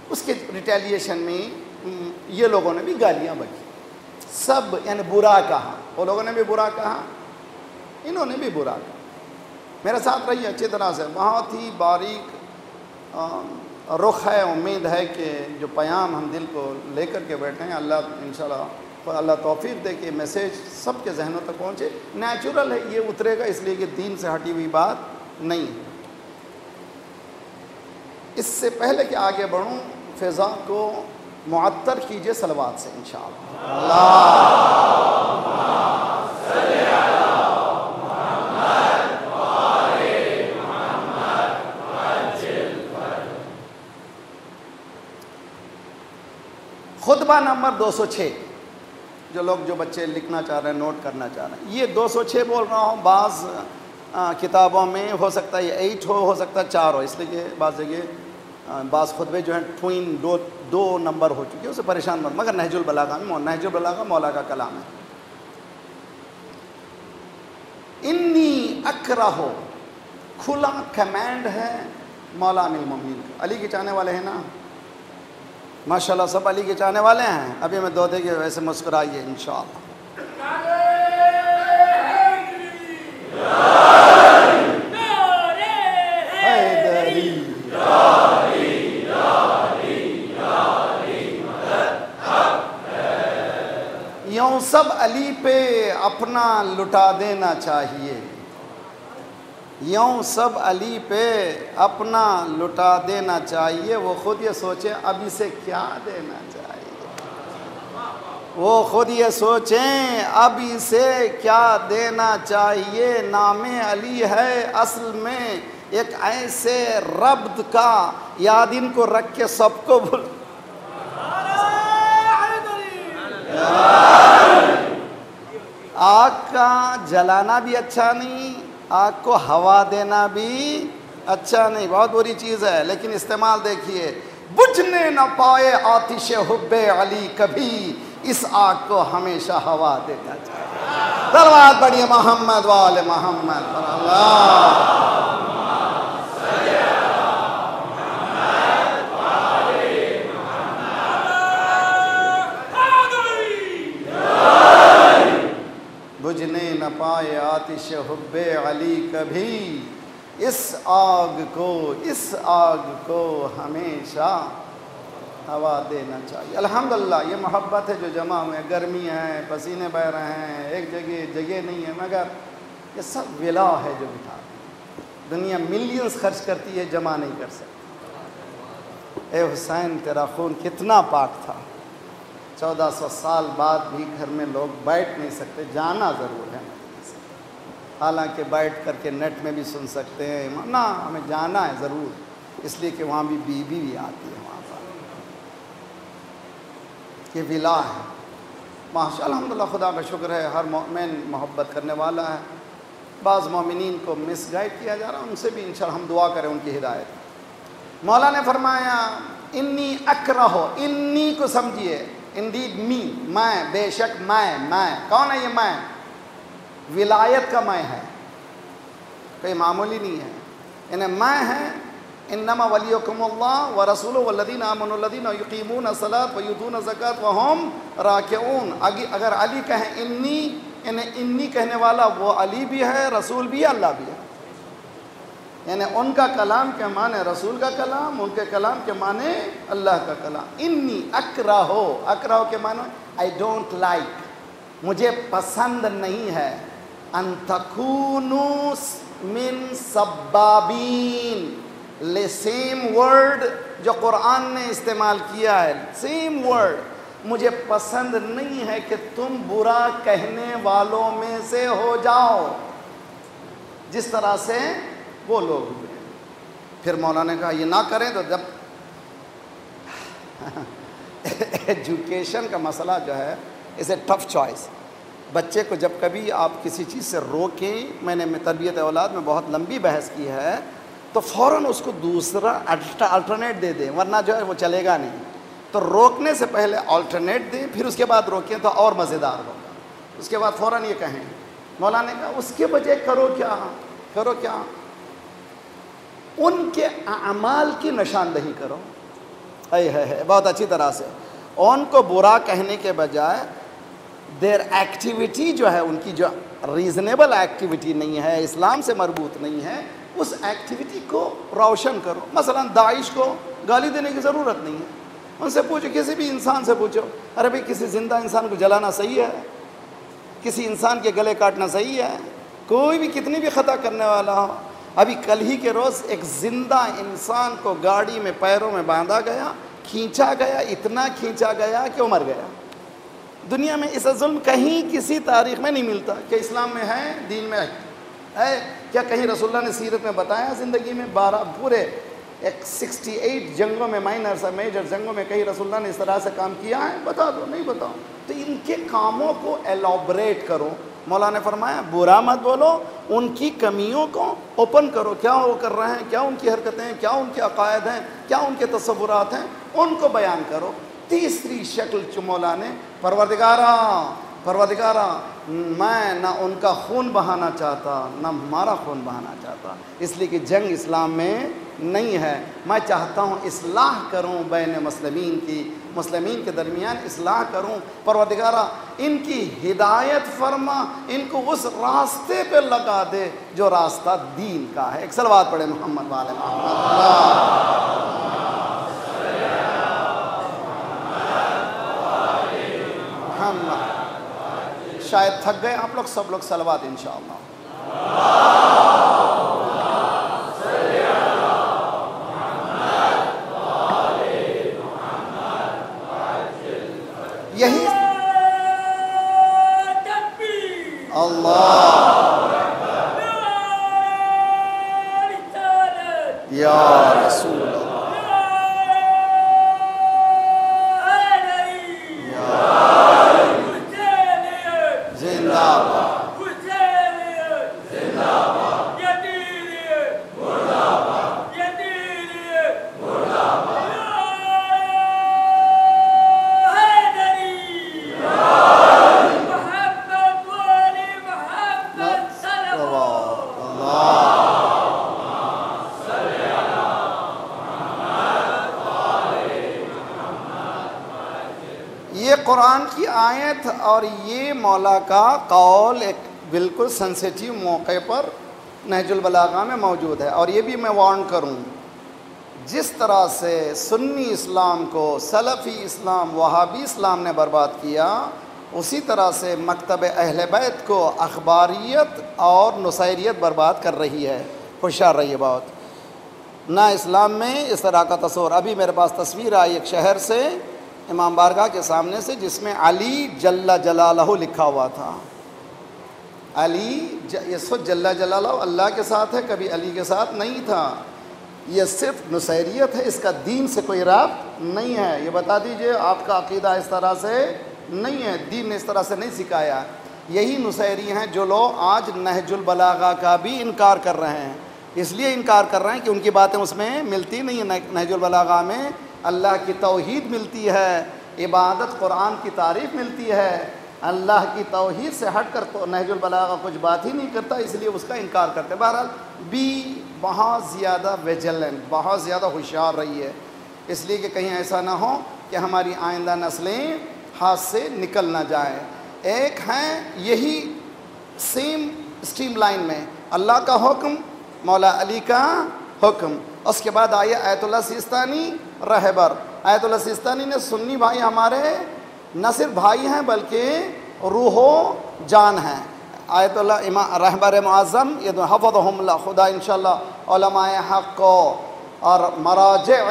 اس کے ریٹیلیشن میں یہ لوگوں نے بھی گالیاں بکی، سب یعنی برا کہا، وہ لوگوں نے بھی برا کہا، انہوں نے بھی برا کہا۔ میرے ساتھ رہیے اچھی طرح سے، بہت ہی باریک رخ ہے، امید ہے کہ جو پیام ہم دل کو لے کر کے بیٹھے ہیں، اللہ انشاءاللہ اللہ توفیق دے کہ میسیج سب کے ذہنوں تک پہنچے۔ نیچرل ہے، یہ اترے گا اس لیے کہ دین سے ہٹی ہوئی بات نہیں ہے۔ اس سے پہلے کہ آگے بڑھوں، فضا کو معطر کیجئے صلوات سے انشاءاللہ۔ خطبہ نمبر 206، جو بچے لکھنا چاہ رہے ہیں، نوٹ کرنا چاہ رہے ہیں، یہ 206 بول رہا ہوں، بعض کتابوں میں ہو سکتا ہے یہ 8 ہو سکتا ہے 4 ہو، اس لیے کہ بعض جگہ بعض خطبے جو ہیں ٹوئن 2 نمبر ہو چکے ہیں، اسے پریشان مت، مگر نہج البلاغہ مولا کا کلام ہے۔ انی اکرہ، کھلا کمینڈ ہے مولا امیر المومنین کا۔ علی کے چاہنے والے ہیں نا؟ ماشاءاللہ سب علی کے چاہنے والے ہیں۔ ابھی میں دو دے کے ویسے مسکرائیے انشاءاللہ۔ یوں سب علی پہ اپنا لٹا دینا چاہیے، یوں سب علی پہ اپنا لٹا دینا چاہیے، وہ خود یہ سوچیں اب اسے کیا دینا چاہیے، وہ خود یہ سوچیں اب اسے کیا دینا چاہیے۔ نام علی ہے اصل میں ایک ایسے ربط کا، یاد ان کو رکھ کے سب کو بھول۔ آگ کا جلانا بھی اچھا نہیں، آگ کو ہوا دینا بھی اچھا نہیں، بہت بری چیز ہے، لیکن استعمال دیکھیے۔ بجھنے نہ پائے آتش حب علی کبھی، اس آگ کو ہمیشہ ہوا دینا چاہیے۔ صلوات پڑھیے محمد وآل محمد۔ بجھنے نہ پائے آتش حب علی کبھی، اس آگ کو ہمیشہ ہوا دینا چاہیے۔ الحمدللہ یہ محبت ہے جو جمع ہوئے، گرمی ہے، پسینے بہ رہے ہیں، ایک جگہ نہیں ہے، مگر یہ سب ولا ہے جو بٹھا دنیا ملینز خرچ کرتی ہے، جمع نہیں کر سکتی۔ اے حسین تیرا خون کتنا پاک تھا، 1400 سال بعد بھی گھر میں لوگ بیٹھ نہیں سکتے، جانا ضرور ہے، حالانکہ بیٹھ کر کے نیٹ میں بھی سن سکتے ہیں، نا ہمیں جانا ہے ضرور، اس لیے کہ وہاں بھی بیوی بھی آتی ہے، وہاں پر یہ ولا ہے۔ ماشاء الحمدللہ خدا کا شکر ہے، ہر مومن محبت کرنے والا ہے، بعض مومنین کو مس گائیڈ کیا جا رہا ہے، ان سے بھی انشاءاللہ ہم دعا کریں ان کی ہدایت۔ مولا نے فرمایا انی اکرہ، انی کو سمجھیے، انڈیڈ می، میں، بے شک میں کون ہے یہ میں؟ ولایت کا میں ہے، کوئی معمولی نہیں ہے، یعنی میں ہے۔ انما ولیکم اللہ ورسولہ والذین آمنوا الذین یقیمون الصلاۃ ویؤتون الزکاۃ وہم راکعون۔ اگر علی کہیں انی، یعنی انی کہنے والا وہ علی بھی ہے، رسول بھی ہے، اللہ بھی ہے۔ یعنی ان کا کلام کے معنی رسول کا کلام، ان کے کلام کے معنی اللہ کا کلام. انی اکرہو کے معنی I don't like، مجھے پسند نہیں ہے. ان تکونوا من سبابین، سیم ورڈ جو قرآن نے استعمال کیا ہے، سیم ورڈ. مجھے پسند نہیں ہے کہ تم برا کہنے والوں میں سے ہو جاؤ جس طرح سے وہ لوگ ہوئے. پھر مولانا نے کہا یہ نہ کریں تو جب ایجوکیشن کا مسئلہ جو ہے از اے ٹف چوائس. بچے کو جب کبھی آپ کسی چیز سے روکیں، میں نے تربیت اولاد میں بہت لمبی بحث کی ہے، تو فوراً اس کو دوسرا الٹرنیٹ دے دیں، ورنہ جو ہے وہ چلے گا نہیں. تو روکنے سے پہلے الٹرنیٹ دیں، پھر اس کے بعد روکیں تو اور مزیدار ہوگا. اس کے بعد فوراً یہ کہیں. مولانا نے کہا اس کے بجائے کرو کیا ان کے اعمال کی نشاندہی کرو. ہے بہت اچھی طرح سے. ان کو برا کہنے کے بجائے دیر ایکٹیویٹی جو ہے، ان کی جو ریزنیبل ایکٹیویٹی نہیں ہے، اسلام سے مربوط نہیں ہے، اس ایکٹیویٹی کو روشن کرو. مثلا داعش کو گالی دینے کی ضرورت نہیں ہے. ان سے پوچھو، کسی بھی انسان سے پوچھو، ارے بھائی کسی زندہ انسان کو جلانا صحیح ہے؟ کسی انسان کے گلے کاٹنا صحیح ہے؟ کوئی بھی کتنی بھی خطا کرنے والا ہو. ابھی کل ہی کے روز ایک زندہ انسان کو گاڑی میں پیروں میں باندھا گیا، کھینچا گیا، اتنا کھینچا گیا کہ وہ مر گیا. دنیا میں اس ظلم کہیں کسی تاریخ میں نہیں ملتا. کہ اسلام میں ہے، دین میں ہے؟ کیا کہیں رسول اللہ نے سیرت میں بتایا زندگی میں 12 پورے 68 جنگوں میں، مائنر اور میجر جنگوں میں کہیں رسول اللہ نے اس طرح سے کام کیا ہے؟ بتا دو. نہیں بتاؤ. تو ان کے کاموں کو ایلابریٹ کرو. مولانا نے فرمایا برا مت بولو، ان کی کمیوں کو اوپن کرو. کیا وہ کر رہے ہیں، کیا ان کی حرکتیں ہیں، کیا ان کے عقائد ہیں، کیا ان کے تصورات ہیں، ان کو بیان کرو. تیسری شکل مولا نے پروردگارا میں نہ ان کا خون بہانا چاہتا، نہ ہمارا خون بہانا چاہتا، اس لیے کہ جنگ اسلام میں نہیں ہے. میں چاہتا ہوں اصلاح کروں بین مسلمین کے درمیان اصلاح کروں. پروردگارا ان کی ہدایت فرما، ان کو اس راستے پہ لگا دے جو راستہ دین کا ہے. ایک صلوات پڑھے محمد والے محمد. شاید تھک گئے آپ لوگ، سب لوگ صلوات انشاءاللہ. یہی اللہ یا رسول اللہ قرآن کی آیت اور یہ مولا کا قول ایک بالکل سنسیٹیو موقع پر نہج البلاغہ میں موجود ہے. اور یہ بھی میں وارن کروں، جس طرح سے سنی اسلام کو سلفی اسلام، وہابی اسلام نے برباد کیا، اسی طرح سے مکتب اہل بیت کو اخباریت اور نصیریت برباد کر رہی ہے. ہوشیار رہیے بہت. نہ اسلام میں اس طرح کا تصور. ابھی میرے پاس تصویر آئی ایک شہر سے، امام بارگاہ کے سامنے سے، جس میں علی جل جلالہ لکھا ہوا تھا. علی یہ جل جلالہ اللہ کے ساتھ ہے، کبھی علی کے ساتھ نہیں تھا. یہ صرف نصیریت ہے، اس کا دین سے کوئی رابط نہیں ہے. یہ بتا دیجئے آپ کا عقیدہ اس طرح سے نہیں ہے، دین نے اس طرح سے نہیں سکھایا. یہی نصیری ہیں جو لوگ آج نہج البلاغہ کا بھی انکار کر رہے ہیں. اس لیے انکار کر رہے ہیں کہ ان کی باتیں اس میں ملتی نہیں ہیں. نہج البلاغہ میں اللہ کی توحید ملتی ہے، عبادت قرآن کی تعریف ملتی ہے. اللہ کی توحید سے ہٹ کر تو نہج البلاغہ کچھ بات ہی نہیں کرتا، اس لیے اس کا انکار کرتے. بہرحال بھی بہت زیادہ ویجیلنٹ، بہت زیادہ ہوشیار رہی ہے، اس لیے کہ کہیں ایسا نہ ہو کہ ہماری آئندہ نسلیں ہاتھ سے نکل نہ جائیں. ایک ہیں یہی سیم اسٹریم لائن میں اللہ کا حکم، مولا علی کا حکم۔ اس کے بعد آئیے آیت اللہ سیستانی رہبر۔ آیت اللہ سیستانی نے سنی بھائی ہمارے نہ صرف بھائی ہیں بلکہ روح و جان ہیں۔ آیت اللہ رہبر معظم یہ حفظہم اللہ، خدا انشاءاللہ علماء حق کو اور مراجع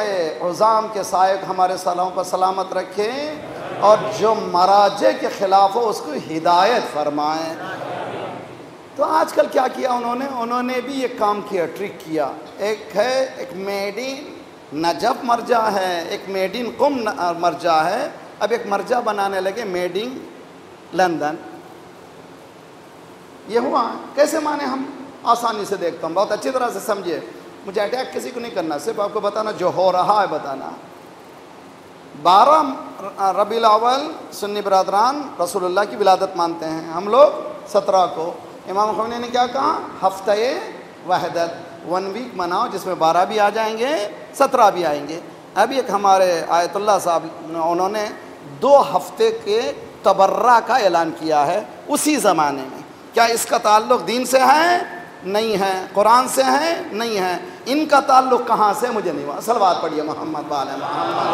عظام کے سائے ہمارے سالوں پر سلامت رکھیں، اور جو مراجع کے خلاف ہو اس کو ہدایت فرمائیں۔ تو آج کل کیا کیا انہوں نے بھی ایک کام کیا، ٹرک کیا۔ ایک میڈ ان نجف مرجع ہے، ایک میڈ ان قم مرجع ہے، اب ایک مرجع بنانے لگے میڈ ان لندن۔ یہ ہوا کیسے مانے؟ ہم آسانی سے دیکھتا ہوں، بہت اچھی طرح سے سمجھے، مجھے اٹیک کسی کو نہیں کرنا، صرف آپ کو بتانا جو ہو رہا ہے بتانا۔ 12 ربیع الاول سنی برادران رسول اللہ کی ولادت مانتے ہیں، ہم لوگ 17 کو۔ امام خمینی نے کیا کہا؟ ہفتہ وحدت، 1 ویک مناؤ جس میں 12 بھی آ جائیں گے 17 بھی آئیں گے۔ ابھی ایک ہمارے آیت اللہ صاحب انہوں نے 2 ہفتے کے تبرع کا اعلان کیا ہے اسی زمانے میں۔ کیا اس کا تعلق دین سے ہے؟ نہیں ہے۔ قرآن سے ہے؟ نہیں ہے۔ ان کا تعلق کہاں سے؟ مجھے نہیں معلوم۔ صلوات پڑھیے محمد وعلی محمد۔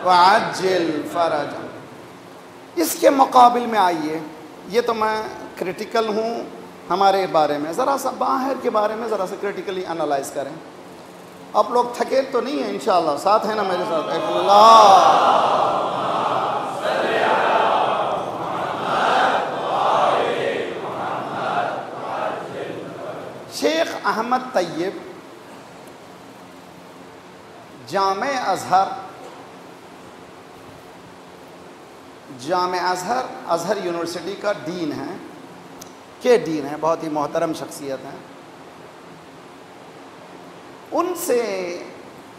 وعجل فرجا۔ اس کے مقابل میں آئیے، یہ تو میں کریٹیکل ہوں ہمارے بارے میں، ذرا سا باہر کے بارے میں ذرا سا کریٹیکلی انالائز کریں۔ آپ لوگ تھکے تو نہیں ہیں انشاءاللہ؟ ساتھ ہیں نا میرے ساتھ؟ اللہ شیخ احمد طیب جامع ازہر یونیورسٹی کا ڈین ہے، بہت ہی محترم شخصیت ہیں۔ ان سے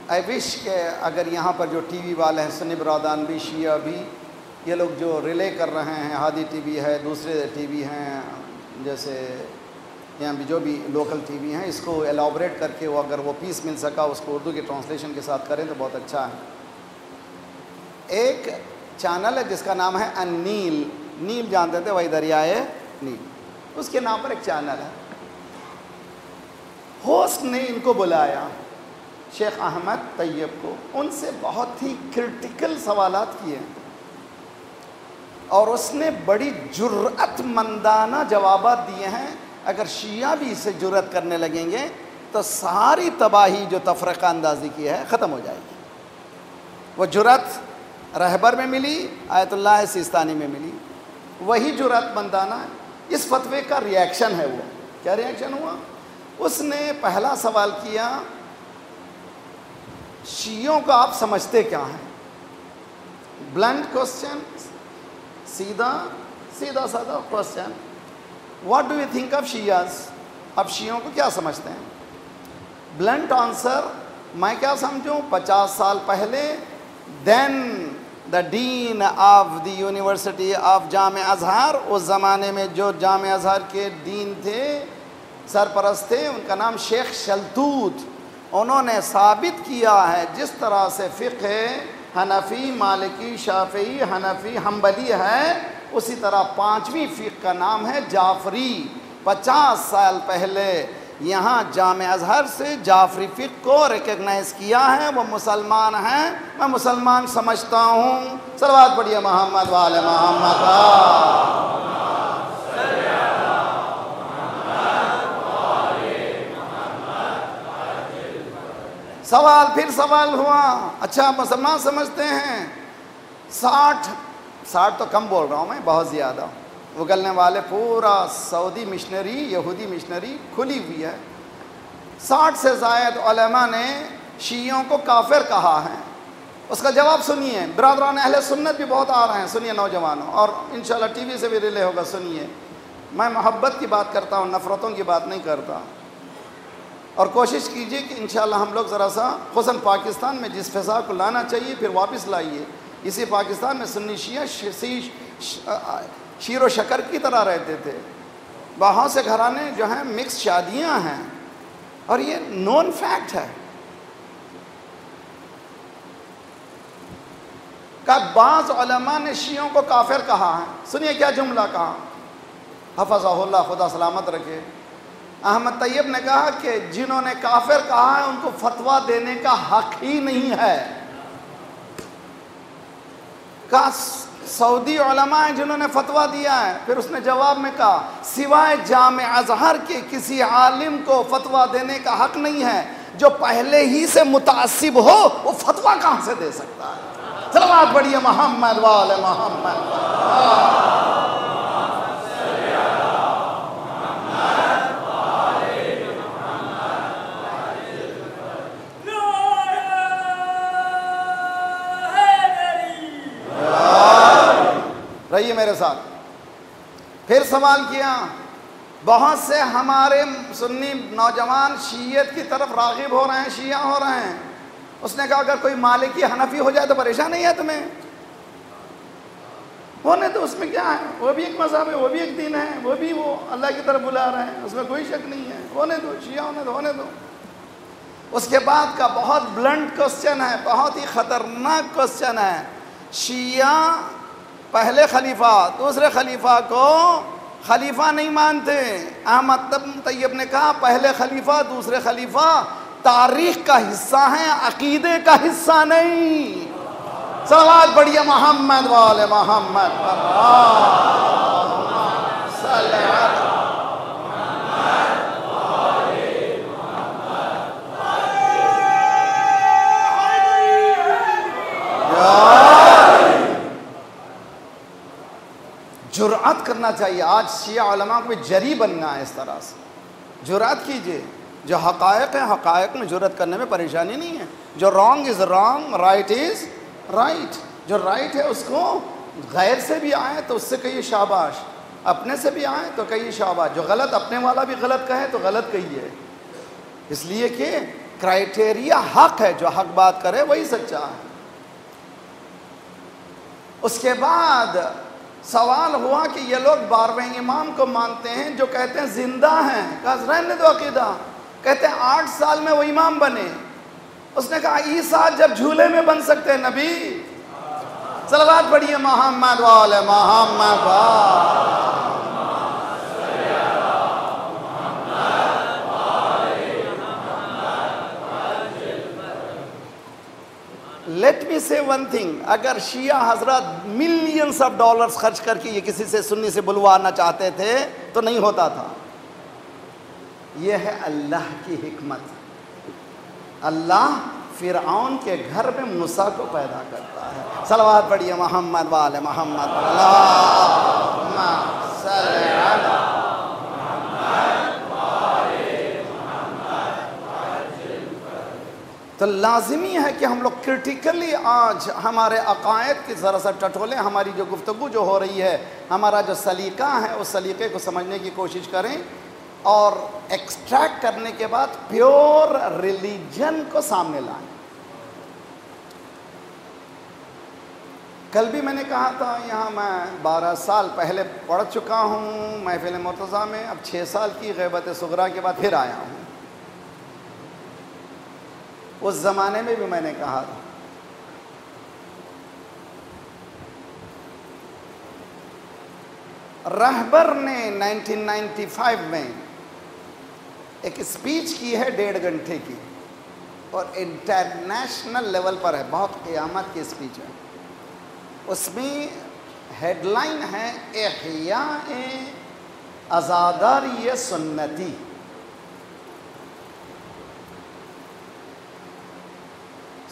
آئی وش کہ اگر یہاں پر جو ٹی وی والے ہیں، سنی برادران بھی، شیعہ بھی، یہ لوگ جو ریلے کر رہے ہیں، ہادی ٹی وی ہے، دوسرے ٹی وی ہیں، جیسے یہاں بھی جو بھی لوکل ٹی وی ہیں، اس کو ایلابریٹ کر کے وہ اگر وہ پیس مل سکا اس کو اردو کی ٹرانسلیشن کے ساتھ کریں تو بہت اچھا ہے۔ ایک چینل ہے جس کا نام ہے النیل، نیل جانتے تھے، وہی دریائے نیل، اس کے نام پر ایک چینل ہے۔ ہوسٹ نے ان کو بلایا شیخ احمد طیب کو، ان سے بہت ہی کرٹیکل سوالات کیے اور اس نے بڑی جرأت مندانہ جوابات دیے ہیں۔ اگر شیعہ بھی اسے جرأت کرنے لگیں گے تو ساری تباہی جو تفرقہ اندازی کی ہے ختم ہو جائے گی۔ وہ جرأت رہبر میں ملی، آیت اللہ سیستانی میں ملی، وہی جرأت مندانہ ہے۔ اس فتوے کا ریاکشن ہے، وہ کیا ریاکشن ہوا؟ اس نے پہلا سوال کیا، شیعوں کو آپ سمجھتے کیا ہیں؟ بلنٹ کوسچن، سیدھا سادہ question, what do you think of Shias? آپ شیعوں کو کیا سمجھتے ہیں؟ بلنٹ آنسر، میں کیا سمجھوں؟ 50 سال پہلے دین دا ڈین آف دی یونیورسٹی آف جامع ازہر، اس زمانے میں جو جامع ازہر کے دین تھے، سرپرست تھے، ان کا نام شیخ شلتوت، انہوں نے ثابت کیا ہے جس طرح سے فقہ حنفی، مالکی، شافعی، حنفی، حنبلی ہے، اسی طرح 5ویں فقہ کا نام ہے جعفری۔ 50 سال پہلے یہاں جامع ازہر سے جعفری فقہ کو ریکگنائز کیا ہے، وہ مسلمان ہیں، میں مسلمان سمجھتا ہوں۔ صلوات پڑھیے محمد وعلی محمد۔ سوال پھر سوال ہوا، اچھا مسلمان سمجھتے ہیں؟ 60 تو کم بول رہا ہوں میں، بہت زیادہ اگلنے والے، پورا سعودی مشنری، یہودی مشنری کھلی ہوئی ہے۔ 60 سے زائد علماء نے شیعوں کو کافر کہا ہے۔ اس کا جواب سنیے، برادران اہل سنت بھی بہت آ رہے ہیں، سنیے نوجوانوں، اور انشاءاللہ ٹی وی سے بھی ریلے ہوگا، سنیے۔ میں محبت کی بات کرتا ہوں، نفرتوں کی بات نہیں کرتا، اور کوشش کیجئے کہ انشاءاللہ ہم لوگ ذرا سا خصوصاً پاکستان میں جس فضا کو لانا چاہیے پھر واپس لائیے۔ اسی پاکستان میں سنی شیعہ شیر و شکر کی طرح رہتے تھے، بہت سے گھرانے جو ہیں مکس شادیاں ہیں، اور یہ نون فیکٹ ہے۔ کہ بعض علماء نے شیعوں کو کافر کہا ہے. سنیے کیا جملہ کہا, حفظہ اللہ, خدا سلامت رکھے. احمد طیب نے کہا کہ جنہوں نے کافر کہا ہے ان کو فتویٰ دینے کا حق ہی نہیں ہے. کہ سعودی علماء ہیں جنہوں نے فتویٰ دیا ہے. پھر اس نے جواب میں کہا سوائے جامع ازہر کے کسی عالم کو فتویٰ دینے کا حق نہیں ہے. جو پہلے ہی سے متعصب ہو وہ فتویٰ کہاں سے دے سکتا ہے؟ صلوات پڑھیے محمد وآل محمد. رہیے میرے ساتھ. پھر سوال کیا, بہت سے ہمارے سنی نوجوان شیعت کی طرف راغب ہو رہے ہیں, شیعہ ہو رہے ہیں. اس نے کہا اگر کوئی مالکی حنفی ہو جائے تو پریشان نہیں ہے تمہیں, ہونے تو اس میں کیا ہے, وہ بھی ایک مذہب ہے, وہ بھی ایک دین ہے, وہ بھی وہ اللہ کی طرف بلا رہے ہیں, اس میں کوئی شک نہیں ہے, ہونے دو, شیعہ ہونے دو. اس کے بعد کا بہت بلنٹ کوسچن ہے, بہت ہی خطرناک کوسچن ہے. شیعہ پہلے خلیفہ دوسرے خلیفہ کو خلیفہ نہیں مانتے. احمد طیب نے کہا پہلے خلیفہ دوسرے خلیفہ تاریخ کا حصہ ہیں, عقیدے کا حصہ نہیں. صلوات پڑھیے محمد وآل محمد. جرأت کرنا چاہیے. آج شیعہ علماء کو بھی جری بننا ہے اس طرح سے. جرأت کیجئے, جو حقائق ہیں حقائق میں جرأت کرنے میں پریشانی نہیں ہے. جو wrong is wrong, right is right. جو رائٹ ہے اس کو غیر سے بھی آئے تو اس سے کہیے شاباش, اپنے سے بھی آئے تو کہیے شاباش. جو غلط اپنے والا بھی غلط کہے تو غلط کہیے, اس لیے کہ کرائٹیریا حق ہے, جو حق بات کرے وہی سچا ہے. اس کے بعد سوال ہوا کہ یہ لوگ 12ویں امام کو مانتے ہیں جو کہتے ہیں زندہ ہیں. کہا رہنے دو عقیدہ. کہتے ہیں 8 سال میں وہ امام بنے. اس نے کہا عیسیٰ جب جھولے میں بن سکتے ہیں نبی. صلوات پڑھیے محمد وآل محمد. لیٹ می سے ون تھنگ, اگر شیعہ حضرات ملینز آف ڈالرز خرچ کر کے یہ کسی سے سنی سے بلوانا چاہتے تھے تو نہیں ہوتا تھا. یہ ہے اللہ کی حکمت. اللہ فرعون کے گھر میں موسیٰ کو پیدا کرتا ہے. صلوات پڑھیے محمد وآل محمد. اللہم صلی علی تو لازمی ہے کہ ہم لوگ کرٹیکلی آج ہمارے عقائد کی ذرا سا ٹٹولیں. ہماری جو گفتگو جو ہو رہی ہے, ہمارا جو سلیقہ ہے, اس سلیقے کو سمجھنے کی کوشش کریں اور ایکسٹریکٹ کرنے کے بعد پیور ریلیجن کو سامنے لائیں. کل بھی میں نے کہا تھا یہاں میں 12 سال پہلے پڑھ چکا ہوں محفل مرتضیٰ میں. اب 6 سال کی غیبت صغریٰ کے بعد پھر آیا ہوں. اس زمانے میں بھی میں نے کہا تھا رہبر نے 1995 میں ایک اسپیچ کی ہے 1.5 گھنٹے کی, اور انٹرنیشنل لیول پر ہے, بہت قیامت کی اسپیچ ہے. اس میں ہیڈ لائن ہے احیاء عزاداری سنتی.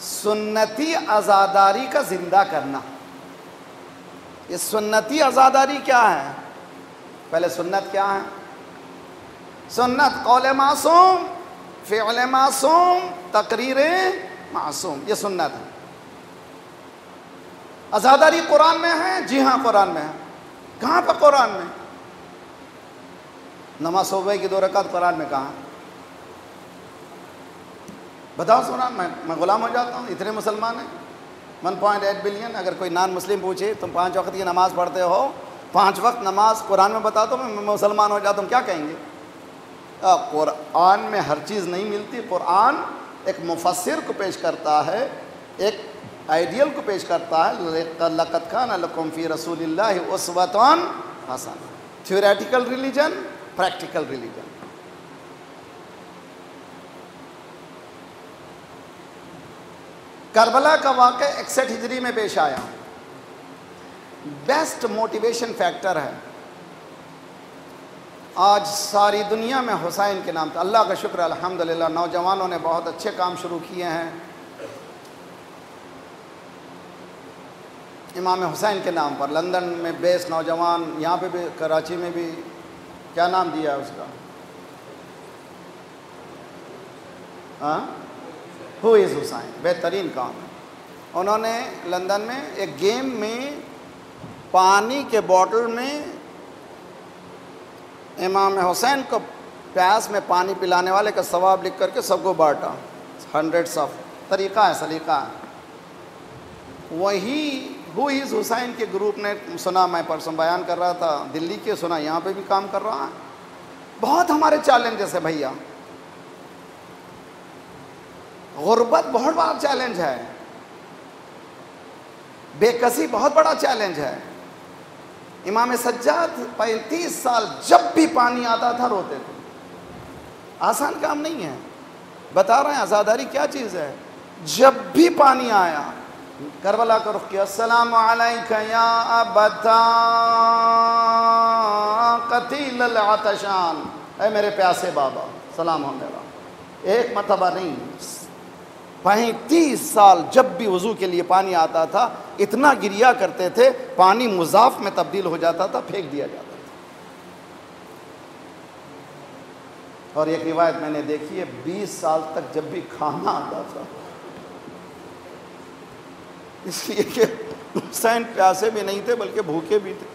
سنتی عزاداری کا زندہ کرنا. یہ سنتی عزاداری کیا ہے؟ پہلے سنت کیا ہے؟ سنت قول معصوم, فعل معصوم, تقریر معصوم, یہ سنت ہے. عزاداری قرآن میں ہے؟ جی ہاں قرآن میں ہے. کہاں پہ قرآن میں؟ نماز صبح کی 2 رکعت قرآن میں کہاں؟ بتاؤ سنا, میں غلام ہو جاتا ہوں. اتنے مسلمان ہیں 1.8 بلین. اگر کوئی نان مسلم پوچھے تم 5 وقت کی نماز پڑھتے ہو, 5 وقت نماز قرآن میں بتا دو, میں مسلمان ہو جاتا ہوں, کیا کہیں گے؟ قرآن میں ہر چیز نہیں ملتی. قرآن ایک مفسر کو پیش کرتا ہے, ایک آئیڈیل کو پیش کرتا ہے. لَقَدْ كَانَ لَكُمْ فِي رَسُولِ اللَّهِ أُسْوَةٌ حَسَنَةٌ. Theoretical religion, practical religion. Karbala کا واقعہ 61 ہجری میں پیش آیا. بیسٹ موٹیویشن فیکٹر ہے. آج ساری دنیا میں حسین کے نام. اللہ کا شکر الحمدللہ نوجوانوں نے بہت اچھے کام شروع کیے ہیں امام حسین کے نام پر. لندن میں بیس نوجوان، یہاں پہ بھی، کراچی میں بھی. کیا نام دیا ہے اس کا؟ ہو از حسین. بہترین کام ہے. انہوں نے لندن میں ایک گیم میں پانی کے بوٹل میں امام حسین کو پیاس میں پانی پلانے والے کا ثواب لکھ کر کے سب کو بانٹا. 100 آف طریقہ ہے، سلیقہ ہے. وہی ہو از حسین کے گروپ نے سنا، میں پرسوں بیان کر رہا تھا دلی کے، سنا یہاں پہ بھی کام کر رہا ہے. بہت ہمارے چیلنجز ہے بھیا. غربت بہت بڑا چیلنج ہے، بے کسی بہت بڑا چیلنج ہے. امام سجاد 35 سال جب بھی پانی آتا تھا روتے تھے. آسان کام نہیں ہے، بتا رہے ہیں عزاداری کیا چیز ہے. جب بھی پانی آیا کربلا کا رخ کیا، السلام علیکہ یا ابتا قتیل العطشان، اے میرے پیاسے بابا سلام ہو میرا. ایک مرتبہ نہیں، 35 سال جب بھی وضو کے لیے پانی آتا تھا اتنا گریا کرتے تھے، پانی مضاف میں تبدیل ہو جاتا تھا، پھینک دیا جاتا تھا. اور ایک روایت میں نے دیکھی ہے 20 سال تک جب بھی کھانا آتا تھا، اس لیے کہ حسین پیاسے بھی نہیں تھے بلکہ بھوکے بھی تھے،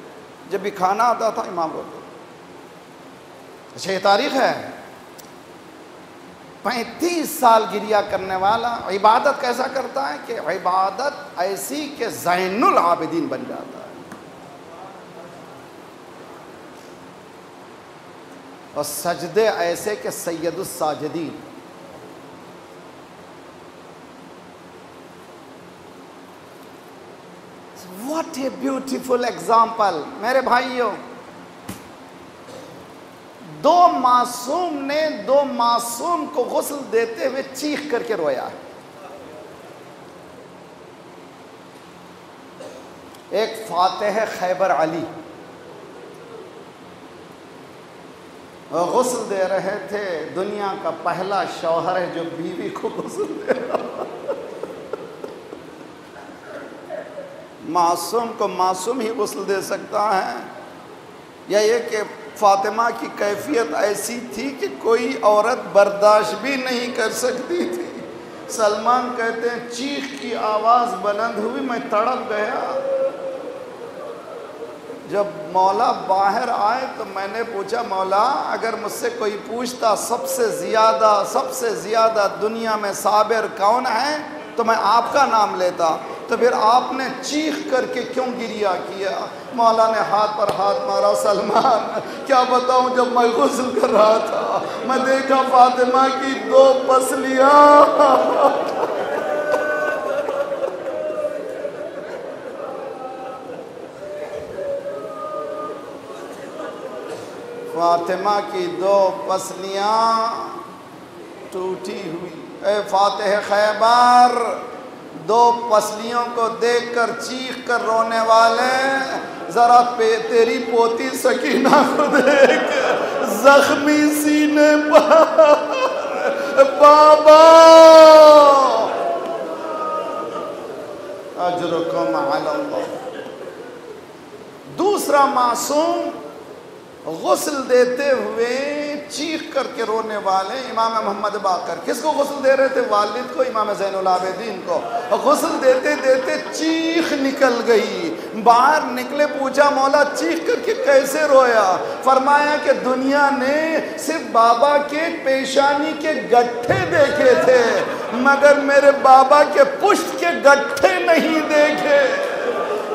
جب بھی کھانا آتا تھا امام روتے. اچھا یہ تاریخ ہے. 35 سال گریا کرنے والا عبادت کیسا کرتا ہے کہ عبادت ایسی کہ زین العابدین بن جاتا ہے. اور سجدے ایسے کہ سید الساجدین. What a beautiful example. میرے بھائیوں، دو معصوم کو غسل دیتے ہوئے چیخ کر کے رویا ہے. ایک فاتح خیبر علی غسل دے رہے تھے. دنیا کا پہلا شوہر ہے جو بیوی کو غسل دے رہا. معصوم کو معصوم ہی غسل دے سکتا ہے، یا یہ کہ فاطمہ کی کیفیت ایسی تھی کہ کوئی عورت برداشت بھی نہیں کر سکتی تھی. سلمان کہتے ہیں چیخ کی آواز بلند ہوئی، میں تڑپ گیا. جب مولا باہر آئے تو میں نے پوچھا مولا اگر مجھ سے کوئی پوچھتا سب سے زیادہ دنیا میں صابر کون ہے تو میں آپ کا نام لیتا، تو پھر آپ نے چیخ کر کے کیوں گریا کیا؟ مولا نے ہاتھ پر ہاتھ مارا. سلمان کیا بتاؤں، جب میں غسل کر رہا تھا میں دیکھا فاطمہ کی 2 پسلیاں. فاطمہ کی 2 پسلیاں ٹوٹی ہوئی. اے فاتح خیبر، 2 پسلیوں کو دیکھ کر چیخ کر رونے والے، ذرا تیری پوتی سکینہ کو دیکھ زخمی سینے پر بابا اجرکم علی اللہ. دوسرا معصوم غسل دیتے ہوئے چیخ کر کے رونے والے امام محمد باقر. کس کو غسل دے رہے تھے؟ والد کو، امام زین العابدین کو. غسل دیتے دیتے چیخ نکل گئی. باہر نکلے، پوچھا مولا چیخ کر کے کیسے رویا؟ فرمایا کہ دنیا نے صرف بابا کے پیشانی کے گٹھے دیکھے تھے مگر میرے بابا کے پشت کے گٹھے نہیں دیکھے.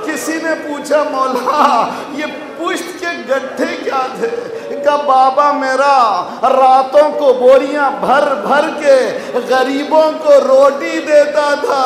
کسی نے پوچھا مولا یہ پشت کے گٹھے کیا تھے؟ کا بابا میرا راتوں کو بوریاں بھر بھر کے غریبوں کو روٹی دیتا تھا،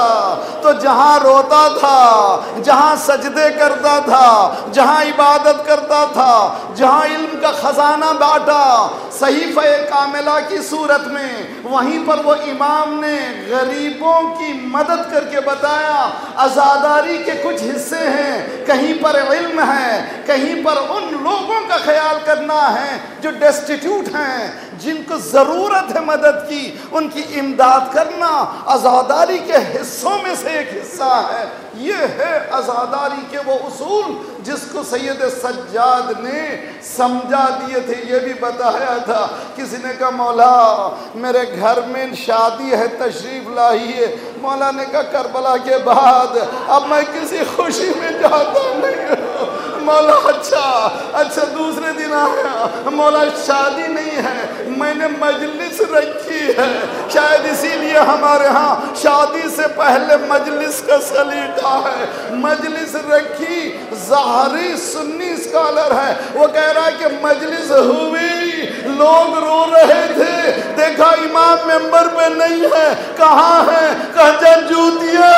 تو جہاں روتا تھا، جہاں سجدے کرتا تھا، جہاں عبادت کرتا تھا، جہاں علم کا خزانہ بانٹا صحیفہ کاملہ کی صورت میں، وہیں پر وہ امام نے غریبوں کی مدد کر کے بتایا عزاداری کے کچھ حصے ہیں، کہیں پر علم ہے، کہیں پر ان لوگوں کا خیال کرنا ہے جو ڈیسٹیٹیوٹ ہیں، جن کو ضرورت ہے مدد کی، ان کی امداد کرنا عزاداری کے حصوں میں سے ایک حصہ ہے۔ یہ ہے عزاداری کے وہ اصول جس کو سید سجاد نے سمجھا دیے تھے۔ یہ بھی بتایا تھا، کسی نے کہا مولا میرے گھر میں شادی ہے، تشریف لائیے۔ مولا نے کہا کربلا کے بعد اب میں کسی خوشی میں جاتا نہیں ہوں۔ مولا اچھا دوسرے دن آیا، مولا شادی نہیں ہے، میں نے مجلس رکھی ہے، شاید اسی لیے ہمارے ہاں شادی سے پہلے مجلس کا سلیقہ ہے۔ مجلس رکھی، ظاہری سنی اسکالر ہے، وہ کہہ رہا ہے کہ مجلس ہوئی، لوگ رو رہے تھے، دیکھا امام ممبر پہ نہیں ہے، کہاں ہے؟ کہا جوتیاں۔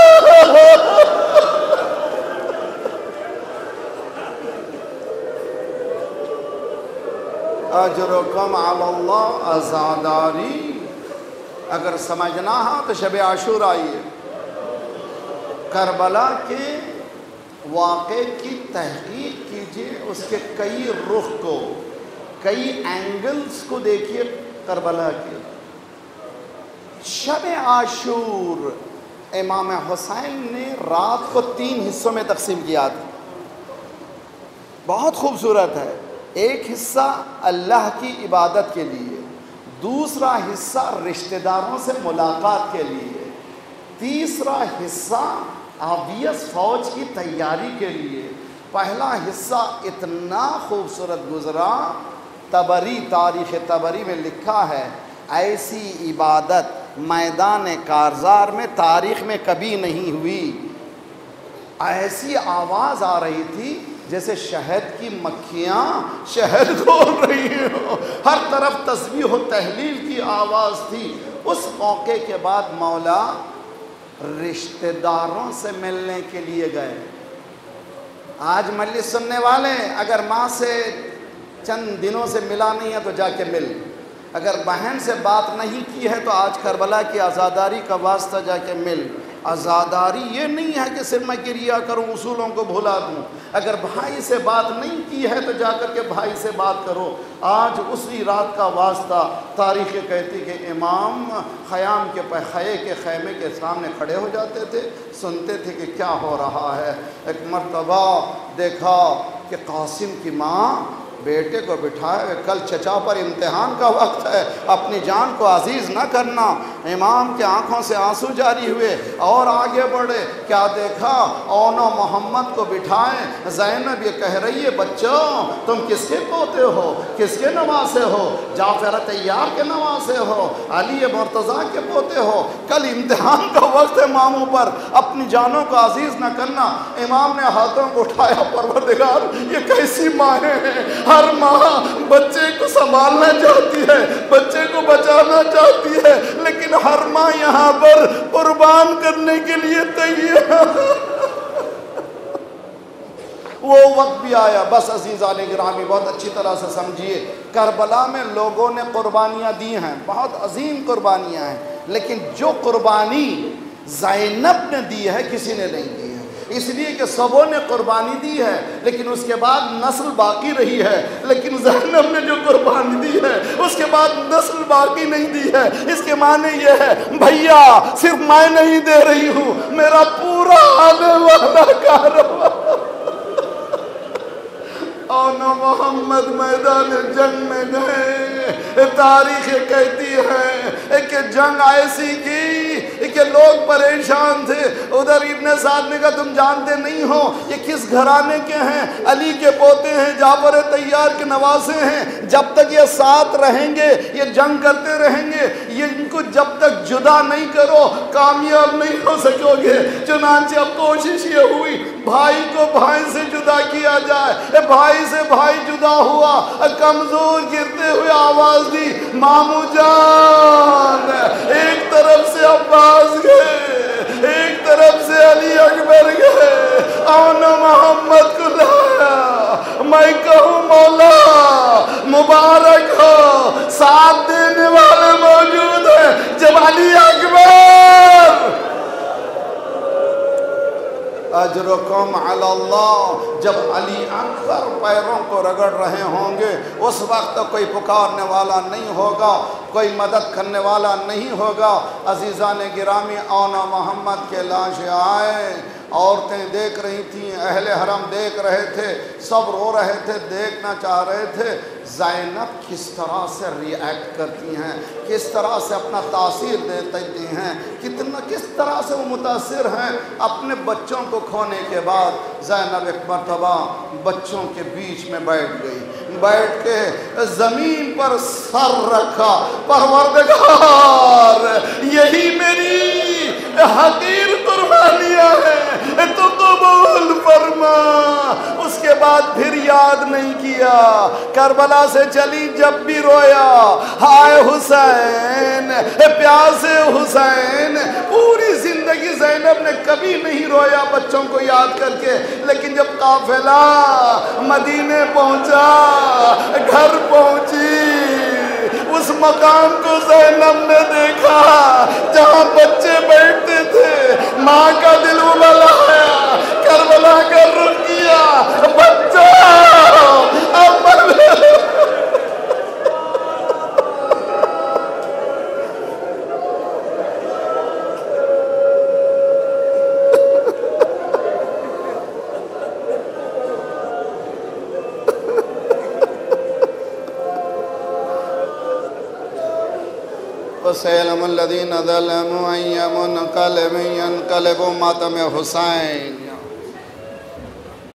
اجرکم علی اللہ، عزاداری اگر سمجھنا ہے تو شب عاشور آئیے، کربلا کے واقعے کی تحقیق کیجئے، اس کے کئی رخ کو، کئی اینگلز کو دیکھیے کربلا کے۔ شب عاشور امام حسین نے رات کو 3 حصوں میں تقسیم کیا تھا، بہت خوبصورت ہے۔ ایک حصہ اللہ کی عبادت کے لیے، دوسرا حصہ رشتہ داروں سے ملاقات کے لیے، تیسرا حصہ آبیس فوج کی تیاری کے لیے۔ پہلا حصہ اتنا خوبصورت گزرا، طبری تاریخ طبری میں لکھا ہے ایسی عبادت میدان کارزار میں تاریخ میں کبھی نہیں ہوئی۔ ایسی آواز آ رہی تھی جیسے شہد کی مکھیاں شہد گھول رہی ہوں، ہر طرف تسبیح و تہلیل کی آواز تھی۔ اس موقع کے بعد مولا رشتہ داروں سے ملنے کے لیے گئے۔ آج مجلس سننے والے اگر ماں سے چند دنوں سے ملا نہیں ہے تو جا کے مل، اگر بہن سے بات نہیں کی ہے تو آج کربلا کی عزاداری کا واسطہ جا کے مل۔ عزاداری یہ نہیں ہے کہ صرف میں کریا کروں، اصولوں کو بھلا دوں۔ اگر بھائی سے بات نہیں کی ہے تو جا کر کے بھائی سے بات کرو۔ آج اسی رات کا واسطہ تاریخ کہتی کہ امام خیام کے خیمے کے سامنے کھڑے ہو جاتے تھے، سنتے تھے کہ کیا ہو رہا ہے۔ ایک مرتبہ دیکھا کہ قاسم کی ماں بیٹے کو بٹھائے ہوئے، کل چچا پر امتحان کا وقت ہے، اپنی جان کو عزیز نہ کرنا۔ امام کے آنکھوں سے آنسو جاری ہوئے اور آگے بڑھے، کیا دیکھا اونو محمد کو بٹھائیں، زینب یہ کہہ رہی ہے بچوں تم کس کے پوتے ہو، کس کے نواسے ہو؟ جعفر طیار کے نواسے ہو، علی مرتضیٰ کے پوتے ہو، کل امتحان کا وقت ہے ماموں پر، اپنی جانوں کو عزیز نہ کرنا۔ امام نے ہاتھوں کو اٹھایا، پروردگار یہ کیسی مائیں ہیں، ہر ماں بچے کو سنبھالنا چاہتی ہے، بچے کو بچانا چاہتی ہے، لیکن ہر ماں یہاں پر قربان کرنے کے لیے تیار۔ وہ وقت بھی آیا۔ بس عزیزان گرامی بہت اچھی طرح سے سمجھیے، کربلا میں لوگوں نے قربانیاں دی ہیں، بہت عظیم قربانیاں ہیں، لیکن جو قربانی زینب نے دی ہے کسی نے نہیں دی ہے، اس لیے کہ سبوں نے قربانی دی ہے لیکن اس کے بعد نسل باقی رہی ہے، لیکن زینب نے جو قربانی دی ہے اس کے بعد نسل باقی نہیں دی ہے۔ اس کے معنی یہ ہے بھیا صرف میں نہیں دے رہی ہوں، میرا پورا آنے والا کارواں۔ اونو محمد میدان جنگ میں گئے، تاریخ کہتی ہے کہ جنگ ایسی کی کہ لوگ پریشان تھے۔ ادھر ابن سعد نے کہا تم جانتے نہیں ہو یہ کس گھرانے کے ہیں، علی کے پوتے ہیں، جعفر طیار کے نواسے ہیں، جب تک یہ ساتھ رہیں گے یہ جنگ کرتے رہیں گے، یہ ان کو جب تک جدا نہیں کرو کامیاب نہیں ہو سکو گے۔ چنانچہ اب کوشش یہ ہوئی بھائی کو بھائی سے جدا کیا جائے، بھائی سے بھائی جدا ہوا، کمزور گرتے ہوئے آواز دی مامو جان، ایک طرف سے عباس گئے، ایک طرف سے علی اکبر گئے، آنا محمد کو لایا، میں کہوں مولا مبارک ہو، ساتھ دینے والے موجود ہیں۔ جب علی اکبر اجرکم علی اللہ، جب علی اکبر پیروں کو رگڑ رہے ہوں گے، اس وقت کوئی پکارنے والا نہیں ہوگا، کوئی مدد کرنے والا نہیں ہوگا۔ عزیزان گرامی، آنا محمد کے لاشیں آئے، عورتیں دیکھ رہی تھیں، اہل حرم دیکھ رہے تھے، سب رو رہے تھے، دیکھنا چاہ رہے تھے زینب کس طرح سے ری ایکٹ کرتی ہیں، کس طرح سے اپنا تاثیر دیتی ہیں، کس طرح سے وہ متاثر ہیں۔ اپنے بچوں کو کھونے کے بعد زینب ایک مرتبہ بچوں کے بیچ میں بیٹھ گئی، بیٹھ کے زمین پر سر رکھا، پروردگار یہی میری حقیر قربانیاں ہیں، تو قبول فرما۔ اس کے بعد پھر یاد نہیں کیا، کربلا سے چلی جب بھی رویا ہائے حسین، پیاسے حسین۔ پوری زندگی زینب نے کبھی نہیں رویا بچوں کو یاد کر کے، لیکن جب قافلہ مدینے پہنچا، گھر پہنچی، اس مقام کو زینب نے دیکھا جہاں بچے بیٹھتے تھے، ماں کا دل ابل آیا، کربلا کا رخ کیا، بچہ اب وَسَيَعْلَمُ الَّذِينَ ظَلَمُوا أَيَّ مُنْقَلِبٍ يَنْقَلِبُونَ۔ ماتم حسین